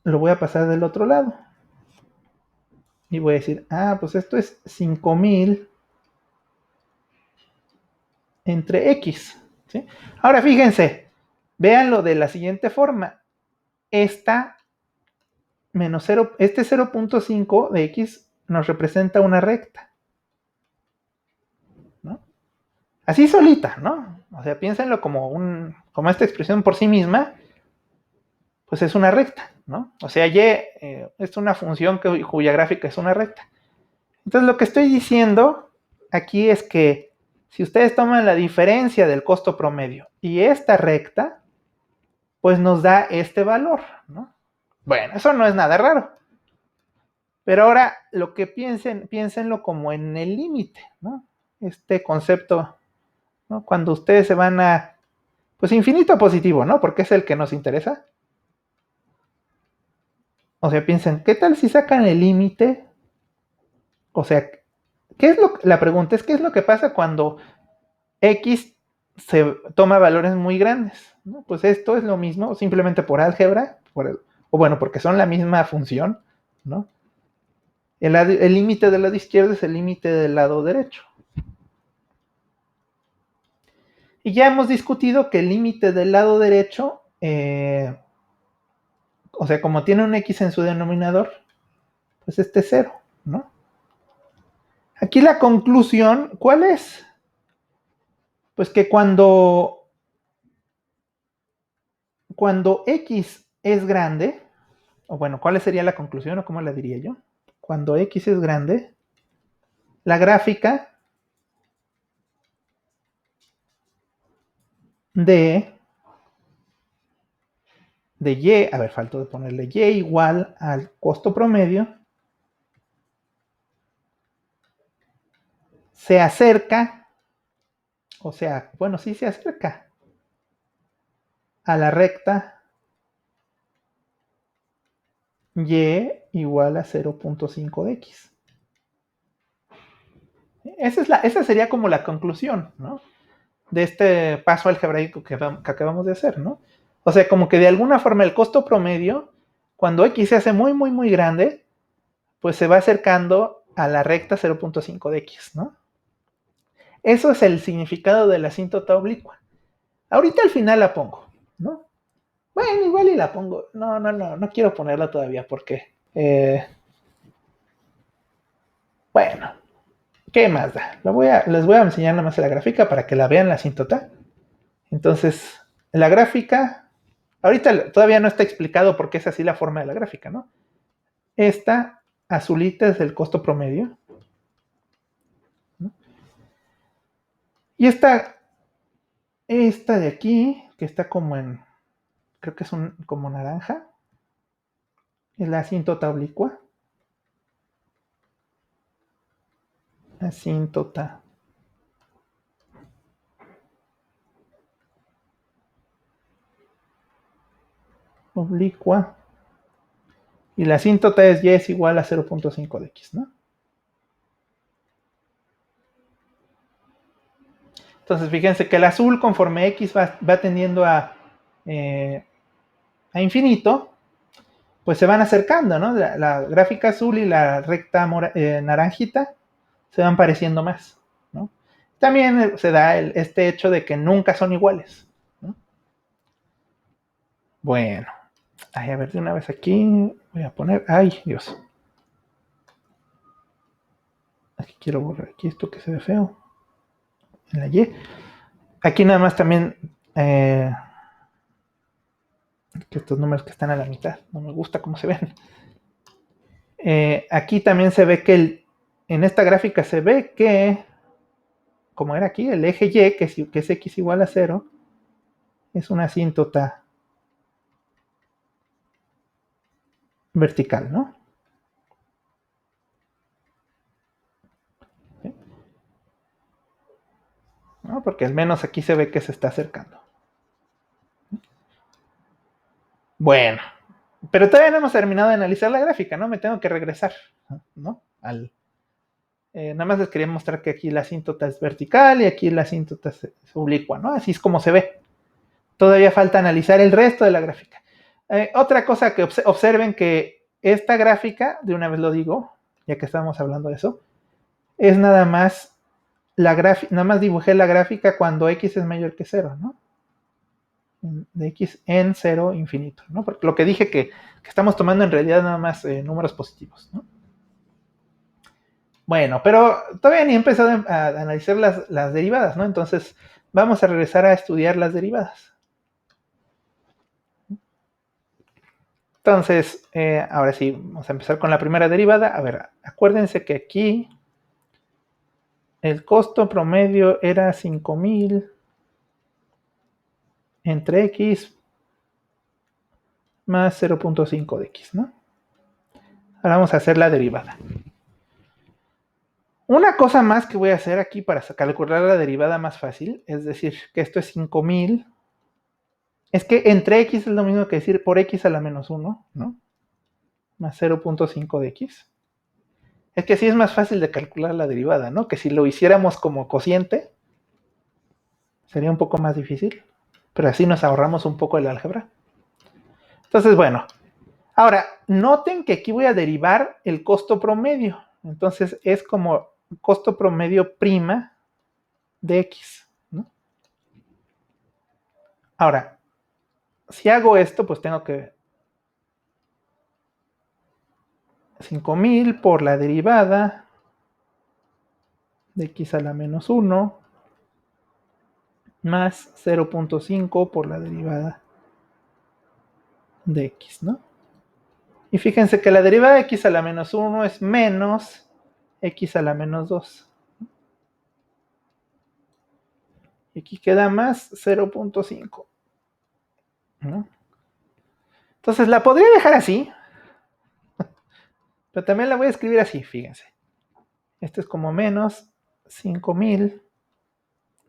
lo voy a pasar del otro lado. Y voy a decir, pues esto es 5000 entre x, ¿sí? Ahora fíjense, véanlo de la siguiente forma. Esta menos 0, este 0.5 de x nos representa una recta, ¿no? Así solita, ¿no? O sea, piénsenlo como esta expresión por sí misma, pues es una recta, ¿no? O sea, y es una función cuya gráfica es una recta. Entonces, lo que estoy diciendo aquí es que si ustedes toman la diferencia del costo promedio y esta recta, pues nos da este valor, ¿no? Bueno, eso no es nada raro. Pero ahora lo que piénsenlo como en el límite, ¿no? Este concepto, ¿no? Cuando ustedes se van a, pues infinito positivo, ¿no? Porque es el que nos interesa. O sea, piensen, ¿qué tal si sacan el límite? O sea, la pregunta es, ¿qué es lo que pasa cuando X se toma valores muy grandes? ¿No? Pues esto es lo mismo, simplemente por álgebra, o bueno, porque son la misma función, ¿no? El límite del lado izquierdo es el límite del lado derecho. Y ya hemos discutido que el límite del lado derecho, o sea, como tiene un x en su denominador, pues este es 0, ¿no? Aquí la conclusión, ¿cuál es? Pues que cuando x es grande, o bueno, ¿cuál sería la conclusión o cómo la diría yo? Cuando x es grande, la gráfica de y, a ver, faltó de ponerle y igual al costo promedio, se acerca, o sea, bueno, sí se acerca a la recta y igual a 0.5 de x. Esa sería como la conclusión, ¿no? De este paso algebraico que acabamos de hacer, ¿no? O sea, como que de alguna forma el costo promedio, cuando x se hace muy, muy, muy grande, pues se va acercando a la recta 0.5 de x, ¿no? Eso es el significado de la asíntota oblicua. Ahorita al final la pongo, ¿no? Bueno, igual y la pongo. No quiero ponerla todavía porque, bueno, ¿qué más da? Les voy a enseñar nada más la gráfica para que la vean la asíntota. Entonces, la gráfica, ahorita todavía no está explicado por qué es así la forma de la gráfica, ¿no? Esta azulita es el costo promedio, ¿no? Y esta de aquí, que está como en, creo que es como naranja, es la asíntota oblicua. Asíntota oblicua. Y la asíntota es y es igual a 0.5 de x, ¿no? Entonces, fíjense que el azul, conforme x va tendiendo a infinito, pues se van acercando, ¿no? La gráfica azul y la recta naranjita se van pareciendo más, ¿no? También se da este hecho de que nunca son iguales, ¿no? Bueno, ay, a ver, de una vez aquí voy a poner, ay, Dios. Aquí quiero borrar aquí esto que se ve feo. En la Y. Aquí nada más también que estos números que están a la mitad, no me gusta cómo se ven. Aquí también se ve que en esta gráfica se ve que, como era aquí, el eje Y, que es X igual a 0, es una asíntota vertical, ¿no? ¿Sí? ¿No? Porque al menos aquí se ve que se está acercando. Bueno, pero todavía no hemos terminado de analizar la gráfica, ¿no? Me tengo que regresar, ¿no? Nada más les quería mostrar que aquí la asíntota es vertical y aquí la asíntota es oblicua, ¿no? Así es como se ve. Todavía falta analizar el resto de la gráfica. Otra cosa que observen que esta gráfica, de una vez lo digo, ya que estamos hablando de eso, es nada más nada más dibujé la gráfica cuando x es mayor que 0, ¿no? De x en 0 infinito, ¿no? Porque lo que dije que estamos tomando en realidad nada más números positivos, ¿no? Bueno, pero todavía ni he empezado a analizar las derivadas, ¿no? Entonces vamos a regresar a estudiar las derivadas. Entonces, ahora sí, vamos a empezar con la primera derivada. A ver, acuérdense que aquí el costo promedio era 5000 entre x más 0.5 de x, ¿no? Ahora vamos a hacer la derivada. Una cosa más que voy a hacer aquí para calcular la derivada más fácil, es decir, que esto es 5000, es que entre x es lo mismo que decir por x a la menos 1, ¿no? Más 0.5 de x. Es que así es más fácil de calcular la derivada, ¿no? Que si lo hiciéramos como cociente, sería un poco más difícil, pero así nos ahorramos un poco el álgebra. Entonces, bueno, ahora, noten que aquí voy a derivar el costo promedio. Entonces, es como costo promedio prima de x, ¿no? Ahora, si hago esto, pues tengo que 5000 por la derivada de x a la menos 1 más 0.5 por la derivada de x, ¿no? Y fíjense que la derivada de x a la menos 1 es menos x a la menos 2. Y aquí queda más 0.5, ¿no? Entonces la podría dejar así, pero también la voy a escribir así, fíjense. Esto es como menos 5000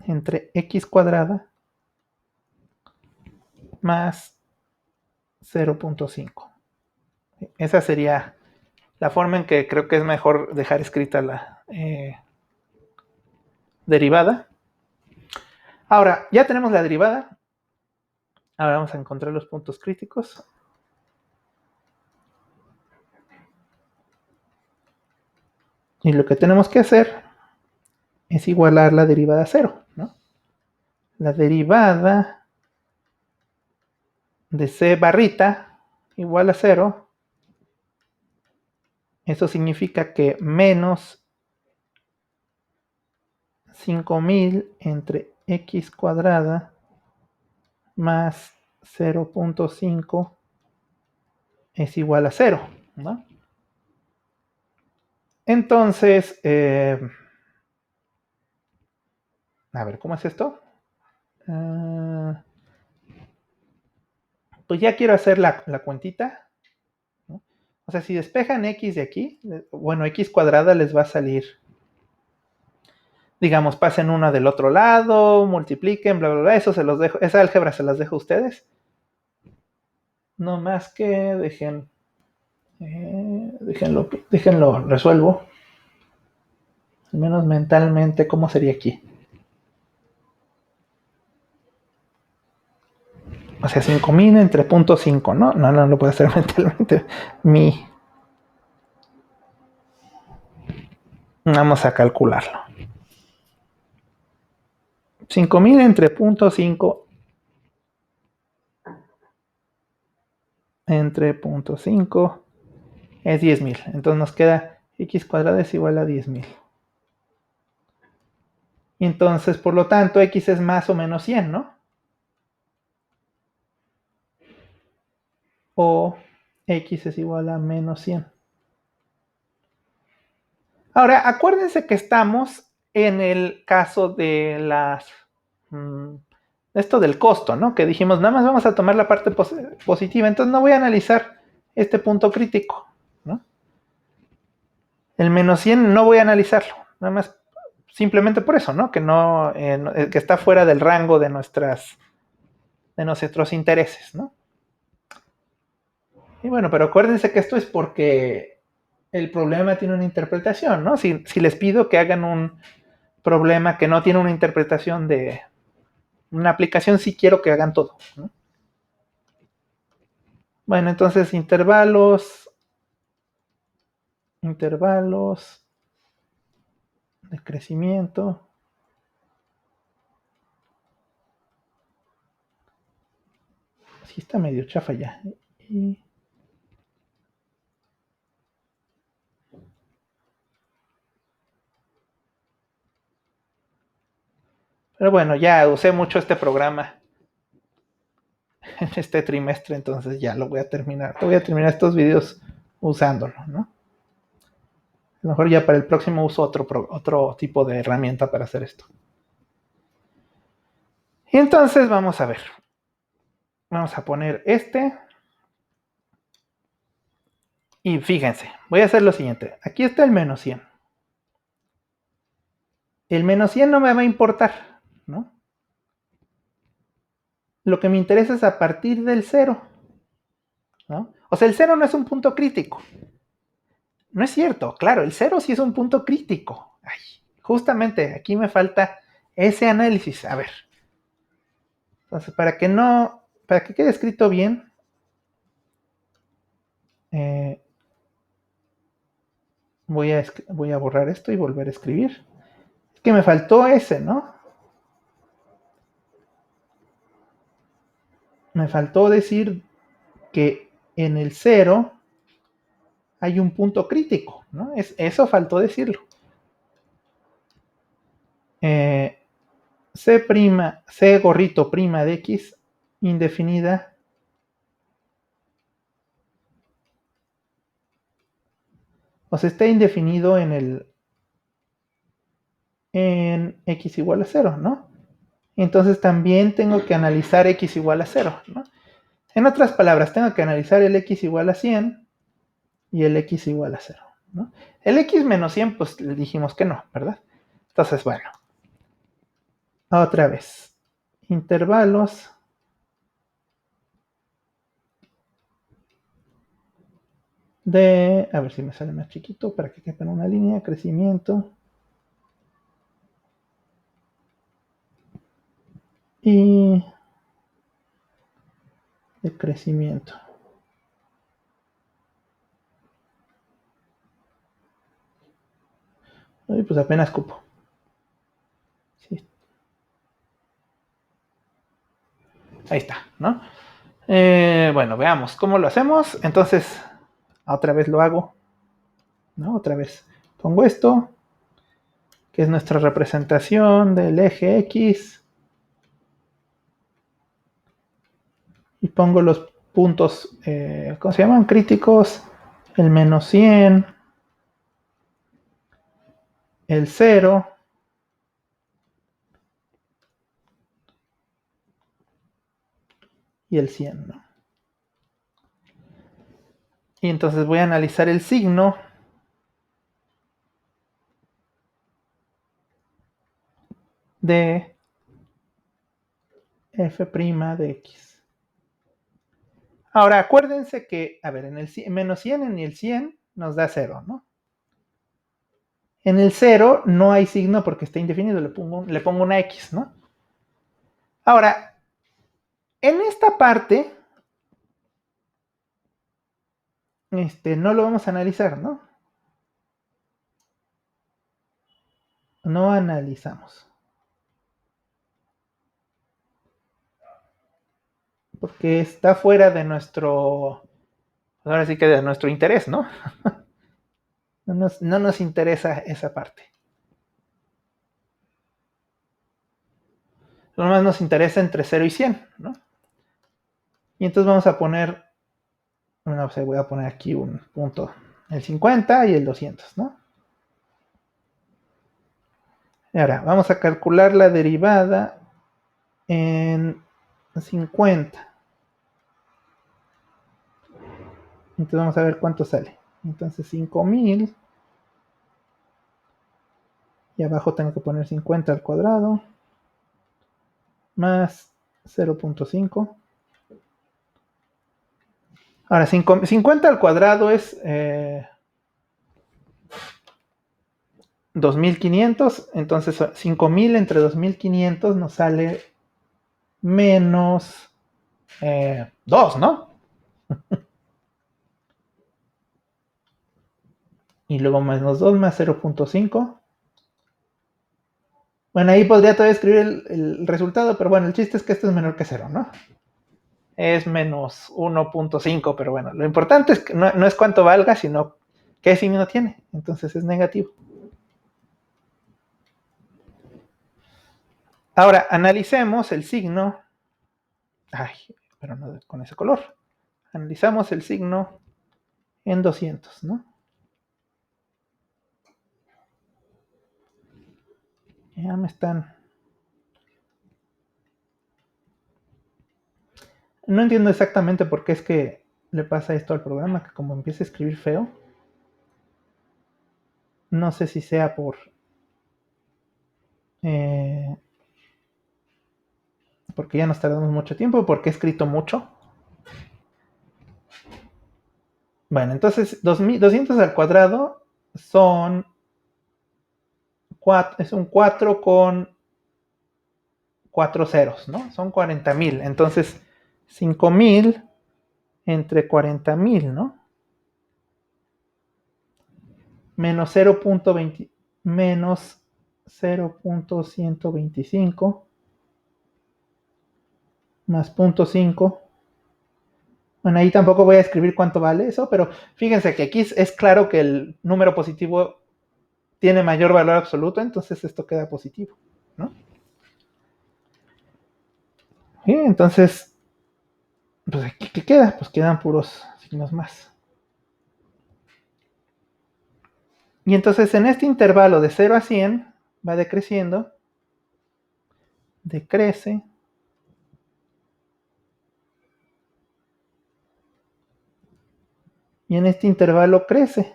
entre x cuadrada más 0.5. Esa sería la forma en que creo que es mejor dejar escrita la derivada. Ahora, ya tenemos la derivada. Ahora vamos a encontrar los puntos críticos. Y lo que tenemos que hacer es igualar la derivada a 0, ¿no? La derivada de c barrita igual a 0. Eso significa que menos 5000 entre x cuadrada más 0.5 es igual a 0, ¿no? Entonces, a ver, ¿cómo es esto? Pues ya quiero hacer la cuentita, ¿no? O sea, si despejan x de aquí, bueno, x cuadrada les va a salir, digamos, pasen una del otro lado, multipliquen, bla, bla, bla, eso se los dejo, esa álgebra se las dejo a ustedes. No más que déjenlo resuelvo. Al menos mentalmente, ¿cómo sería aquí? O sea, 5000 entre 0.5, ¿no? No lo puedo hacer mentalmente. Vamos a calcularlo. 5000 entre 0.5 entre 0.5 es 10.000. Entonces nos queda x cuadrado es igual a 10.000. Y entonces, por lo tanto, x es más o menos 100, ¿no? O x es igual a menos 100. Ahora, acuérdense que estamos en el caso de esto del costo, ¿no? Que dijimos, nada más vamos a tomar la parte positiva, entonces no voy a analizar este punto crítico, ¿no? El menos 100 no voy a analizarlo, nada más simplemente por eso, ¿no? Que está fuera del rango de nuestros intereses, ¿no? Y bueno, pero acuérdense que esto es porque el problema tiene una interpretación, ¿no? Si les pido que hagan un problema que no tiene una interpretación de una aplicación, sí quiero que hagan todo, ¿no? Bueno, entonces intervalos de crecimiento. Sí está medio chafa ya. Pero bueno, ya usé mucho este programa en este trimestre, entonces ya lo voy a terminar. Voy a terminar estos videos usándolo, ¿no? A lo mejor ya para el próximo uso otro tipo de herramienta para hacer esto. Y entonces vamos a ver. Vamos a poner este. Y fíjense, voy a hacer lo siguiente. Aquí está el menos 100. El menos 100 no me va a importar, ¿no? Lo que me interesa es a partir del 0, ¿no? O sea, el 0 no es un punto crítico. No es cierto, claro, el 0 sí es un punto crítico. Ay, justamente aquí me falta ese análisis. A ver. Entonces, para que quede escrito bien, eh, voy a borrar esto y volver a escribir. Es que me faltó ese, ¿no? Me faltó decir que en el 0 hay un punto crítico, ¿no? Eso faltó decirlo. C gorrito prima de X indefinida o sea, está indefinido en X igual a 0, ¿no? Entonces también tengo que analizar X igual a 0, ¿no? En otras palabras, tengo que analizar el X igual a 100 y el X igual a 0, ¿no? El X menos 100, pues le dijimos que no, ¿verdad? Entonces, bueno. Otra vez. Intervalos a ver si me sale más chiquito para que quepa en una línea, crecimiento. Y de crecimiento. Y pues apenas cupo. Sí. Ahí está, ¿no? Bueno, veamos cómo lo hacemos. Entonces, otra vez lo hago, ¿no? Otra vez pongo esto, que es nuestra representación del eje X. Y pongo los puntos, ¿cómo se llaman? Críticos. El menos 100. El 0. Y el 100, ¿no? Y entonces voy a analizar el signo de f' de x. Ahora, acuérdense que, a ver, en el menos 100 en el 100 nos da 0, ¿no? En el 0 no hay signo porque está indefinido, le pongo una x, ¿no? Ahora, en esta parte, no lo vamos a analizar, ¿no? No analizamos. porque está fuera de nuestro, ahora sí que de nuestro interés, ¿no? No nos interesa esa parte. Nomás nos interesa entre 0 y 100, ¿no? Y entonces vamos a poner, bueno, o sea, voy a poner aquí un punto, el 50 y el 200, ¿no? Y ahora, vamos a calcular la derivada en 50. Entonces vamos a ver cuánto sale. Entonces 5000. Y abajo tengo que poner 50 al cuadrado. Más 0.5. Ahora, 50 al cuadrado es 2500. Entonces 5000 entre 2500 nos sale menos 2, ¿no? Y luego menos 2 más 0.5. Bueno, ahí podría todavía escribir el resultado, pero bueno, el chiste es que esto es menor que 0, ¿no? Es menos 1.5, pero bueno, lo importante es que no es cuánto valga, sino qué signo tiene. Entonces es negativo. Ahora, analicemos el signo. Ay, pero no con ese color. Analizamos el signo en 200, ¿no? Ya me están... No entiendo exactamente por qué es que le pasa esto al programa, que como empieza a escribir feo, no sé si sea por... porque ya nos tardamos mucho tiempo, porque he escrito mucho. Bueno, entonces 200 al cuadrado son 4, es un 4 con 4 ceros, ¿no? Son 40,000. Entonces 5000 entre 40,000, ¿no? Menos 0.20, menos 0.125 más 0.5. Bueno, ahí tampoco voy a escribir cuánto vale eso, pero fíjense que aquí es claro que el número positivo tiene mayor valor absoluto, entonces esto queda positivo, ¿no? Y entonces, pues aquí, ¿qué queda? Pues quedan puros signos más. Y entonces en este intervalo de 0 a 100 va decreciendo, decrece, y en este intervalo crece.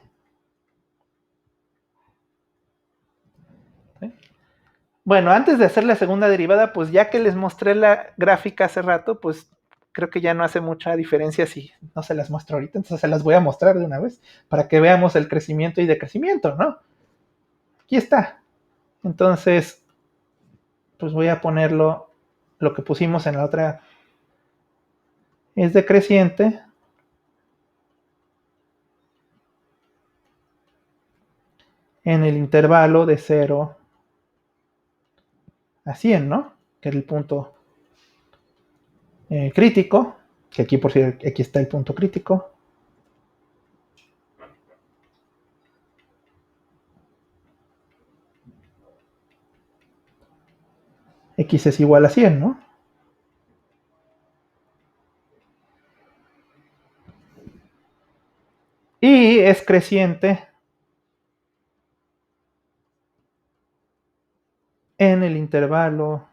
¿Sí? Bueno, antes de hacer la segunda derivada, pues ya que les mostré la gráfica hace rato, pues creo que ya no hace mucha diferencia si no se las muestro ahorita, entonces se las voy a mostrar de una vez para que veamos el crecimiento y decrecimiento, ¿no? Aquí está. Entonces, pues voy a ponerlo, lo que pusimos en la otra es decreciente. En el intervalo de 0 a 100, ¿no? Que es el punto crítico, que aquí por cierto, aquí está el punto crítico. X es igual a 100, ¿no? Y es creciente en el intervalo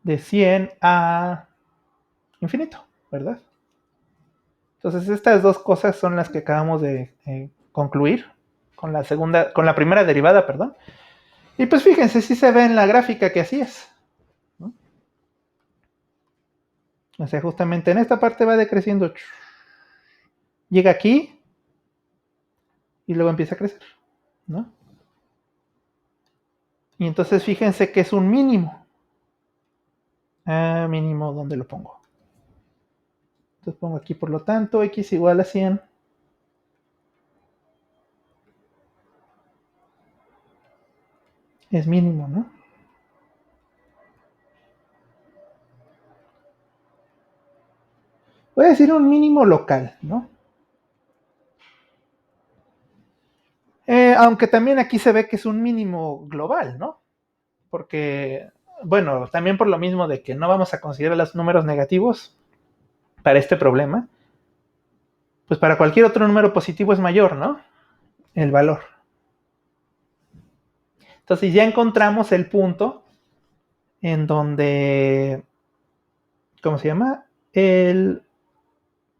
de 100 a infinito, ¿verdad? Entonces estas dos cosas son las que acabamos de concluir con la segunda, con la primera derivada, perdón. Y pues fíjense, sí se ve en la gráfica que así es, ¿no? O sea, justamente en esta parte va decreciendo, llega aquí y luego empieza a crecer, ¿no? Y entonces fíjense que es un mínimo. Mínimo, ¿dónde lo pongo? Entonces pongo aquí, por lo tanto, x igual a 100. Es mínimo, ¿no? decir un mínimo local, ¿no? Aunque también aquí se ve que es un mínimo global, ¿no? Porque, bueno, también por lo mismo de que no vamos a considerar los números negativos para este problema, pues para cualquier otro número positivo es mayor, ¿no? El valor. Entonces ya encontramos el punto en donde, ¿cómo se llama? El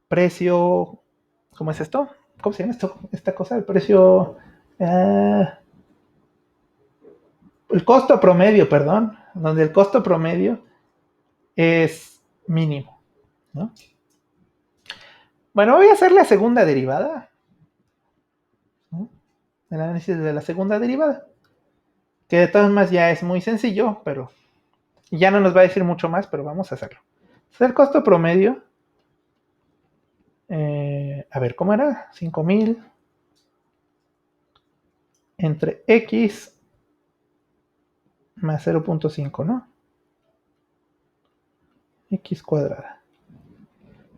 precio, ¿cómo es esto? ¿Cómo se llama esto? Esta cosa, el precio, el costo promedio, perdón, donde el costo promedio es mínimo, ¿no? Bueno, voy a hacer la segunda derivada, ¿no? El análisis de la segunda derivada, que de todas maneras ya es muy sencillo, pero ya no nos va a decir mucho más, pero vamos a hacerlo. Entonces, el costo promedio, a ver, ¿cómo era? 5000 entre x más 0.5, ¿no? X cuadrada.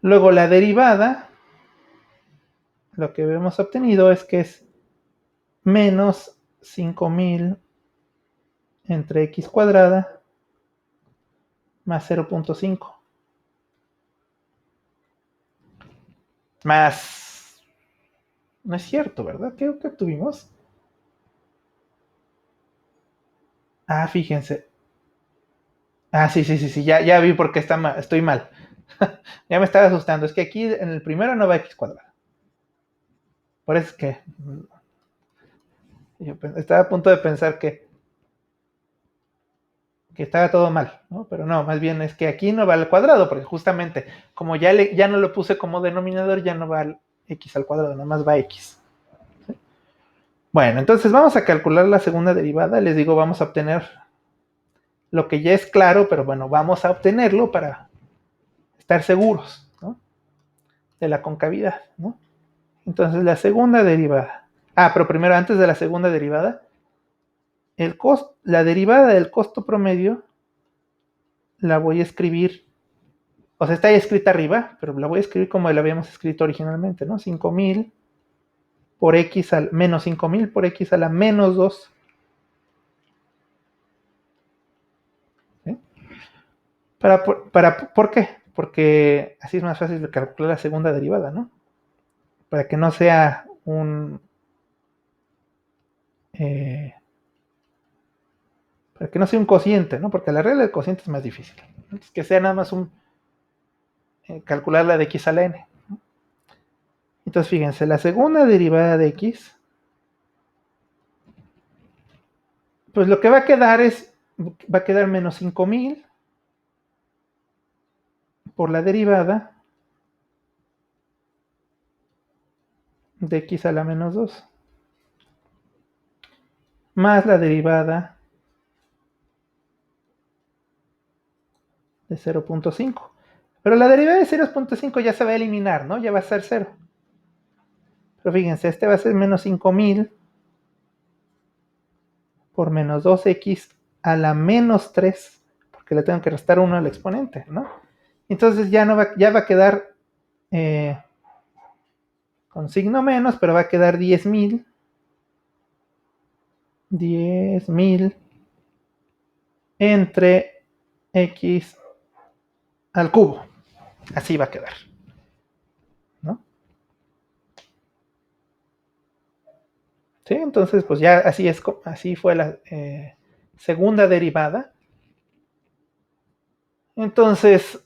Luego la derivada, lo que hemos obtenido es que es menos 5000 entre x cuadrada más 0.5. Más... No es cierto, ¿verdad? ¿Qué obtuvimos? Ah, fíjense. Ah, sí, ya vi por qué estoy mal. Ya me estaba asustando. Es que aquí en el primero no va x cuadrada. Por eso es que yo estaba a punto de pensar que estaba todo mal, ¿no? Pero no, más bien es que aquí no va al cuadrado, porque justamente como ya no lo puse como denominador, ya no va al x al cuadrado, nada más va x. ¿Sí? Bueno, entonces vamos a calcular la segunda derivada. Les digo, vamos a obtener lo que ya es claro, pero bueno, vamos a obtenerlo para estar seguros, ¿no? De la concavidad, ¿no? Entonces la segunda derivada. Ah, pero primero, antes de la segunda derivada, la derivada del costo promedio la voy a escribir, o sea, está ya escrita arriba, pero la voy a escribir como la habíamos escrito originalmente, ¿no? 5000 por x al menos 5000 por x a la menos 2. ¿Sí? ¿Por qué? Porque así es más fácil de calcular la segunda derivada, ¿no? Para que no sea eh, para que no sea un cociente, ¿no? Porque la regla del cociente es más difícil. Entonces, que sea nada más calcular la de x a la n. ¿No? Entonces, fíjense, la segunda derivada de x, pues lo que va a quedar menos 5000 por la derivada de x a la menos 2, más la derivada de 0.5. Pero la derivada de 0.5 ya se va a eliminar, ¿no? Ya va a ser 0. Pero fíjense, este va a ser menos 5000 por menos 2x a la menos 3, porque le tengo que restar 1 al exponente, ¿no? Entonces ya va a quedar con signo menos, pero va a quedar 10.000 entre x al cubo. Así va a quedar, ¿no? ¿Sí? Entonces, pues ya así fue la segunda derivada. Entonces,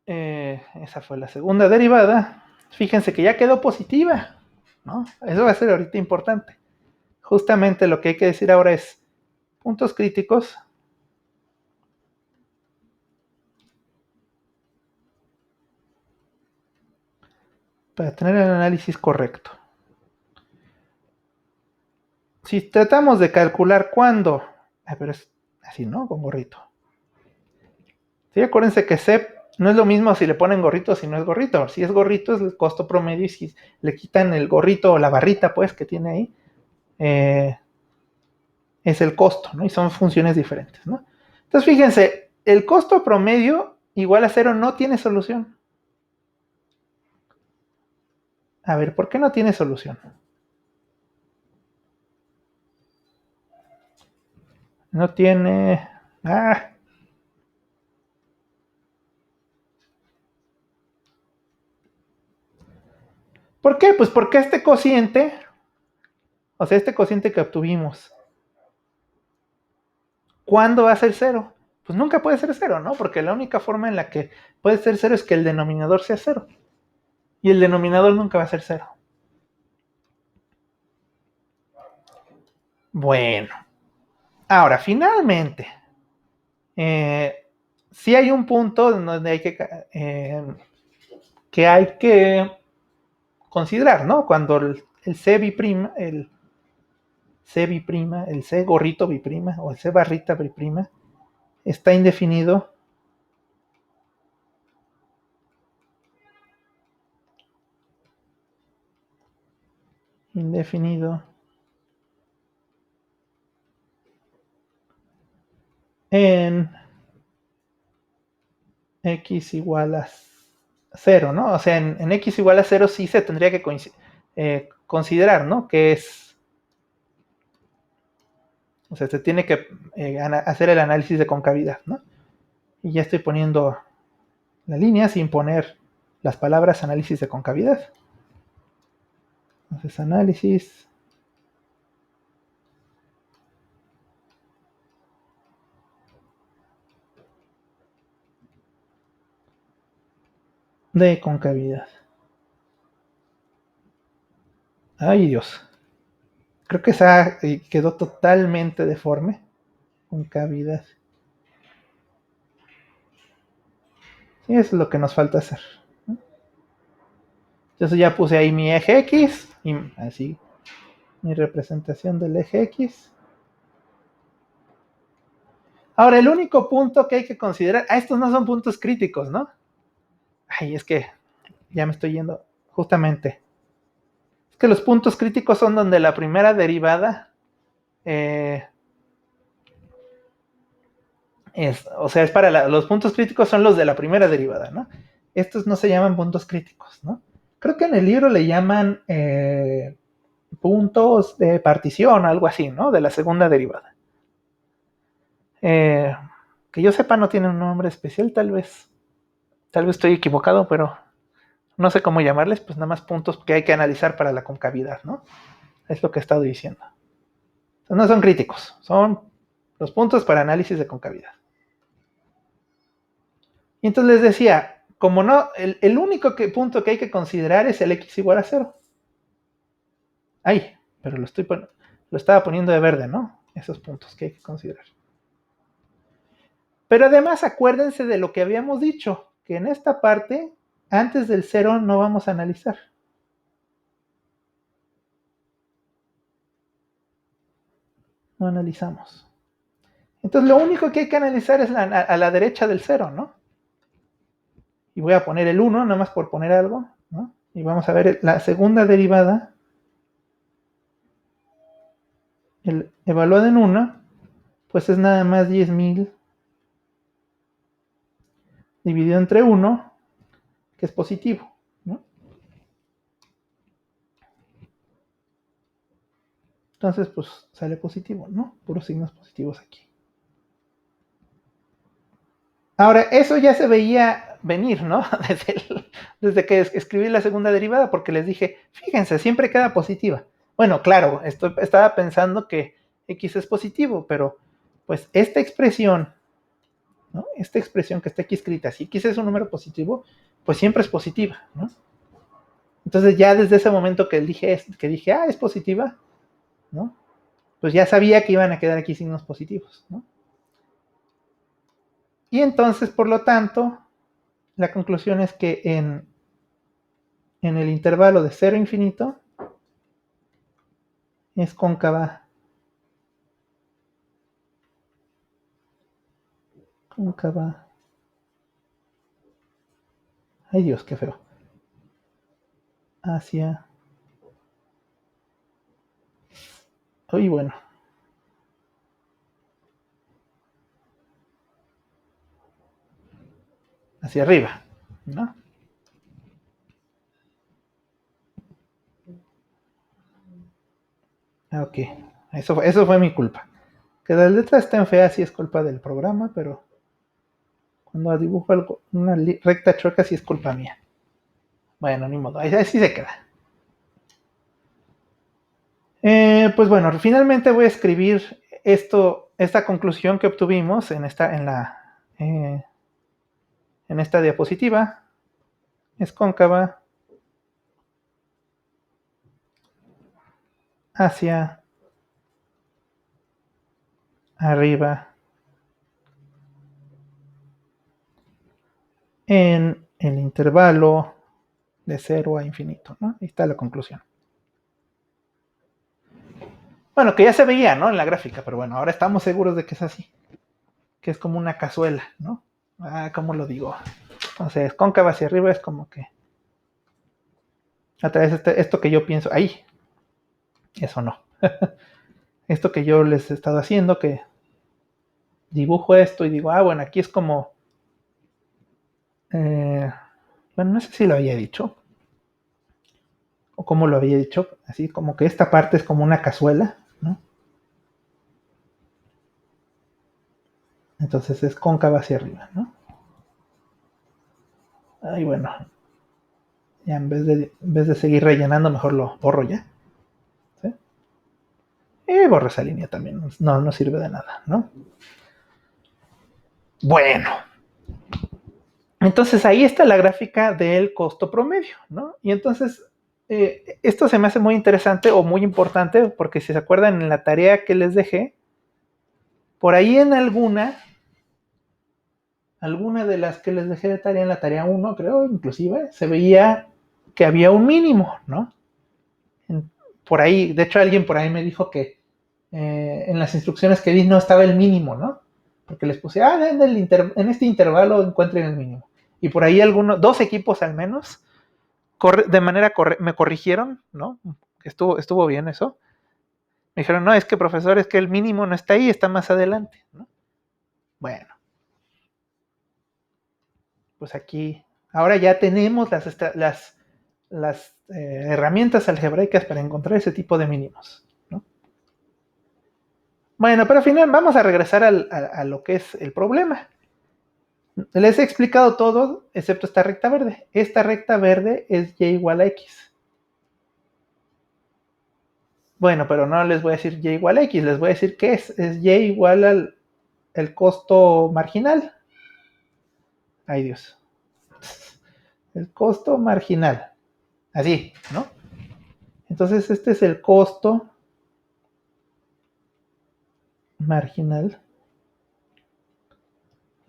esa fue la segunda derivada. Fíjense que ya quedó positiva, ¿no? Eso va a ser ahorita importante. Justamente lo que hay que decir ahora es puntos críticos para tener el análisis correcto. Si tratamos de calcular cuándo, pero es así, ¿no? Con gorrito. Sí, acuérdense que CEP no es lo mismo si le ponen gorrito o si no es gorrito. Si es gorrito es el costo promedio y si le quitan el gorrito o la barrita, pues, que tiene ahí, es el costo, ¿no? Y son funciones diferentes, ¿no? Entonces, fíjense, el costo promedio igual a 0 no tiene solución. A ver, ¿por qué no tiene solución? No tiene... Ah, ¿por qué? Pues porque este cociente, o sea, este cociente que obtuvimos, ¿cuándo va a ser cero? Pues nunca puede ser cero, ¿no? Porque la única forma en la que puede ser cero es que el denominador sea cero. Y el denominador nunca va a ser cero. Bueno, ahora, finalmente, eh, sí hay un punto donde hay que considerar, ¿no? Cuando el C biprima, el C biprima, el C gorrito biprima o el C barrita biprima está indefinido, indefinido en x igual a cero, ¿no? O sea, en x igual a cero sí se tendría que considerar, ¿no? Que es, o sea, se tiene que hacer el análisis de concavidad, ¿no? Y ya estoy poniendo la línea sin poner las palabras análisis de concavidad. Entonces, análisis de concavidad. Ay, Dios. Creo que esa quedó totalmente deforme. Concavidad. Sí, es lo que nos falta hacer. Entonces ya puse ahí mi eje X. Y así. Mi representación del eje X. Ahora, el único punto que hay que considerar. Estos no son puntos críticos, ¿no? Ay, es que ya me estoy yendo. Justamente. Es que los puntos críticos son donde la primera derivada. Eh, o sea, es para los puntos críticos son los de la primera derivada, ¿no? Estos no se llaman puntos críticos, ¿no? Creo que en el libro le llaman puntos de partición, algo así, ¿no? De la segunda derivada. Eh, que yo sepa no tiene un nombre especial, tal vez. Tal vez estoy equivocado, pero no sé cómo llamarles, pues nada más puntos que hay que analizar para la concavidad, ¿no? Es lo que he estado diciendo. Entonces, no son críticos, son los puntos para análisis de concavidad. Y entonces les decía, como no, el único punto que hay que considerar es el x igual a 0. Ay, pero lo estaba poniendo de verde, ¿no? Esos puntos que hay que considerar. Pero además acuérdense de lo que habíamos dicho, que en esta parte, antes del 0 no vamos a analizar. No analizamos. Entonces lo único que hay que analizar es a la derecha del 0, ¿no? Y voy a poner el 1, nada más por poner algo, ¿no? Y vamos a ver la segunda derivada, el evaluado en 1, pues es nada más 10.000 dividido entre 1, que es positivo, ¿no? Entonces, pues sale positivo, ¿no? Puros signos positivos aquí. Ahora, eso ya se veía venir, ¿no? Desde que escribí la segunda derivada, porque les dije, fíjense, siempre queda positiva. Bueno, claro, estaba pensando que x es positivo, pero pues esta expresión, ¿no? Esta expresión que está aquí escrita, si x es un número positivo, pues siempre es positiva, ¿no? Entonces ya desde ese momento que dije, es positiva, ¿no? Pues ya sabía que iban a quedar aquí signos positivos, ¿no? Y entonces, por lo tanto, la conclusión es que en el intervalo de 0 a infinito es cóncava. Cóncava. Ay Dios, qué feo. Hacia. Uy, bueno. Hacia arriba, ¿no? Ok, eso fue mi culpa. Que las letras estén feas sí es culpa del programa, pero cuando dibujo una recta chueca sí es culpa mía. Bueno, ni modo, ahí sí se queda. Pues bueno, finalmente voy a escribir esta conclusión que obtuvimos en esta diapositiva. Es cóncava hacia arriba en el intervalo de 0 a infinito, ¿no? Ahí está la conclusión. Bueno, que ya se veía, ¿no? En la gráfica, pero bueno, ahora estamos seguros de que es así. Que es como una cazuela, ¿no? ¿Cómo lo digo? Entonces, cóncava hacia arriba es como que a través de esto que yo pienso, ahí, eso no. Esto que yo les he estado haciendo, que dibujo esto y digo, bueno, aquí es como, bueno, no sé si lo había dicho, o cómo lo había dicho, así como que esta parte es como una cazuela, ¿no? Entonces es cóncava hacia arriba, ¿no? Ay, bueno, ya en vez de seguir rellenando, mejor lo borro ya. ¿Sí? Y borro esa línea también, no sirve de nada, ¿no? Bueno, entonces ahí está la gráfica del costo promedio, ¿no? Y entonces esto se me hace muy interesante o muy importante porque si se acuerdan en la tarea que les dejé, por ahí en alguna de las que les dejé de tarea, en la tarea 1 creo, inclusive, se veía que había un mínimo, ¿no? Por ahí, de hecho alguien por ahí me dijo que en las instrucciones que di no estaba el mínimo, ¿no? Porque les puse, en este intervalo encuentren el mínimo. Y por ahí dos equipos al menos, me corrigieron, ¿no? Estuvo bien eso. Me dijeron, no, es que profesor, es que el mínimo no está ahí, está más adelante, ¿no? Bueno, pues aquí, ahora ya tenemos las herramientas algebraicas para encontrar ese tipo de mínimos, ¿no? Bueno, pero al final vamos a regresar a lo que es el problema. Les he explicado todo, excepto esta recta verde. Esta recta verde es y igual a x. Bueno, pero no les voy a decir y igual a x, les voy a decir qué es y igual al costo marginal. Ay Dios. El costo marginal. Así, ¿no? Entonces este es el costo marginal.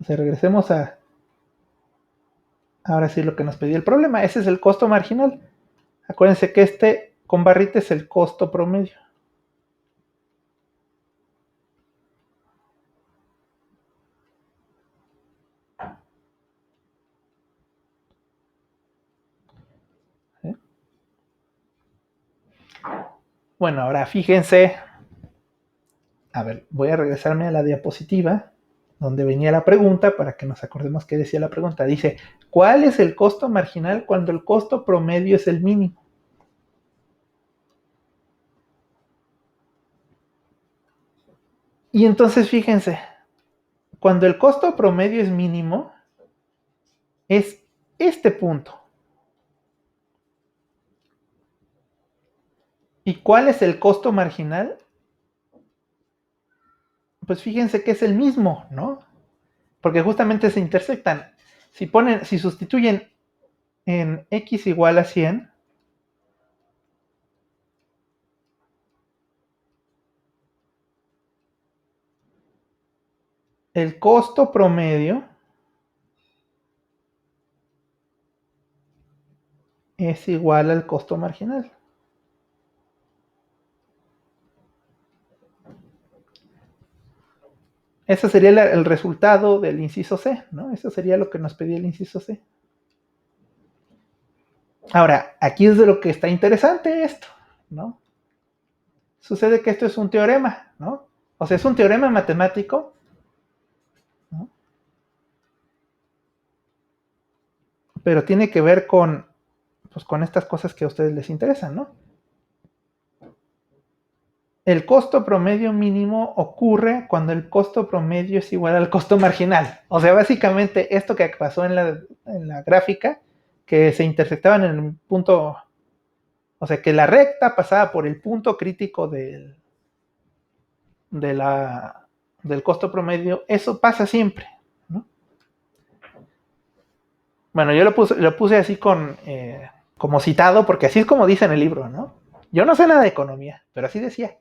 O sea, regresemos a ahora sí lo que nos pedía el problema. Ese es el costo marginal. Acuérdense que este con barrita es el costo promedio. ¿Sí? Bueno, ahora fíjense. A ver, voy a regresarme a la diapositiva donde venía la pregunta para que nos acordemos qué decía la pregunta. Dice, ¿cuál es el costo marginal cuando el costo promedio es el mínimo? Y entonces fíjense, cuando el costo promedio es mínimo, es este punto. ¿Y cuál es el costo marginal? Pues fíjense que es el mismo, ¿no? Porque justamente se intersectan. Si sustituyen en x igual a 100, el costo promedio es igual al costo marginal. Ese sería el resultado del inciso C, ¿no? Eso sería lo que nos pedía el inciso C. Ahora, aquí es de lo que está interesante esto, ¿no? Sucede que esto es un teorema, ¿no? O sea, es un teorema matemático, ¿no? Pero tiene que ver pues, con estas cosas que a ustedes les interesan, ¿no? el costo promedio mínimo ocurre cuando el costo promedio es igual al costo marginal. O sea, básicamente esto que pasó en la gráfica, que se intersectaban en un punto, o sea, que la recta pasaba por el punto crítico de del costo promedio, eso pasa siempre, ¿no? Bueno, yo lo puse así como citado, porque así es como dice en el libro, ¿no? Yo no sé nada de economía, pero así decía.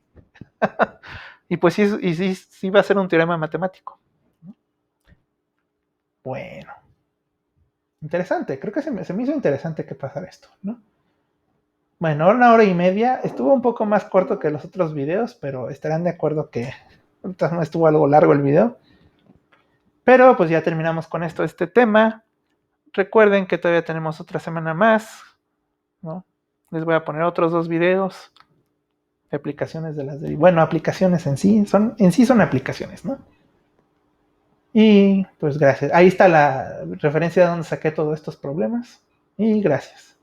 Y pues sí, sí va a ser un teorema matemático, ¿no? Bueno, interesante, creo que se me hizo interesante que pasara esto, ¿no? Bueno, 1 hora y media, estuvo un poco más corto que los otros videos, pero estarán de acuerdo que estuvo algo largo el video. Pero pues ya terminamos con este tema. Recuerden que todavía tenemos otra semana más, ¿no? Les voy a poner otros 2 videos de aplicaciones de bueno, aplicaciones en sí son aplicaciones, ¿no? Y pues gracias. Ahí está la referencia de donde saqué todos estos problemas. Y gracias.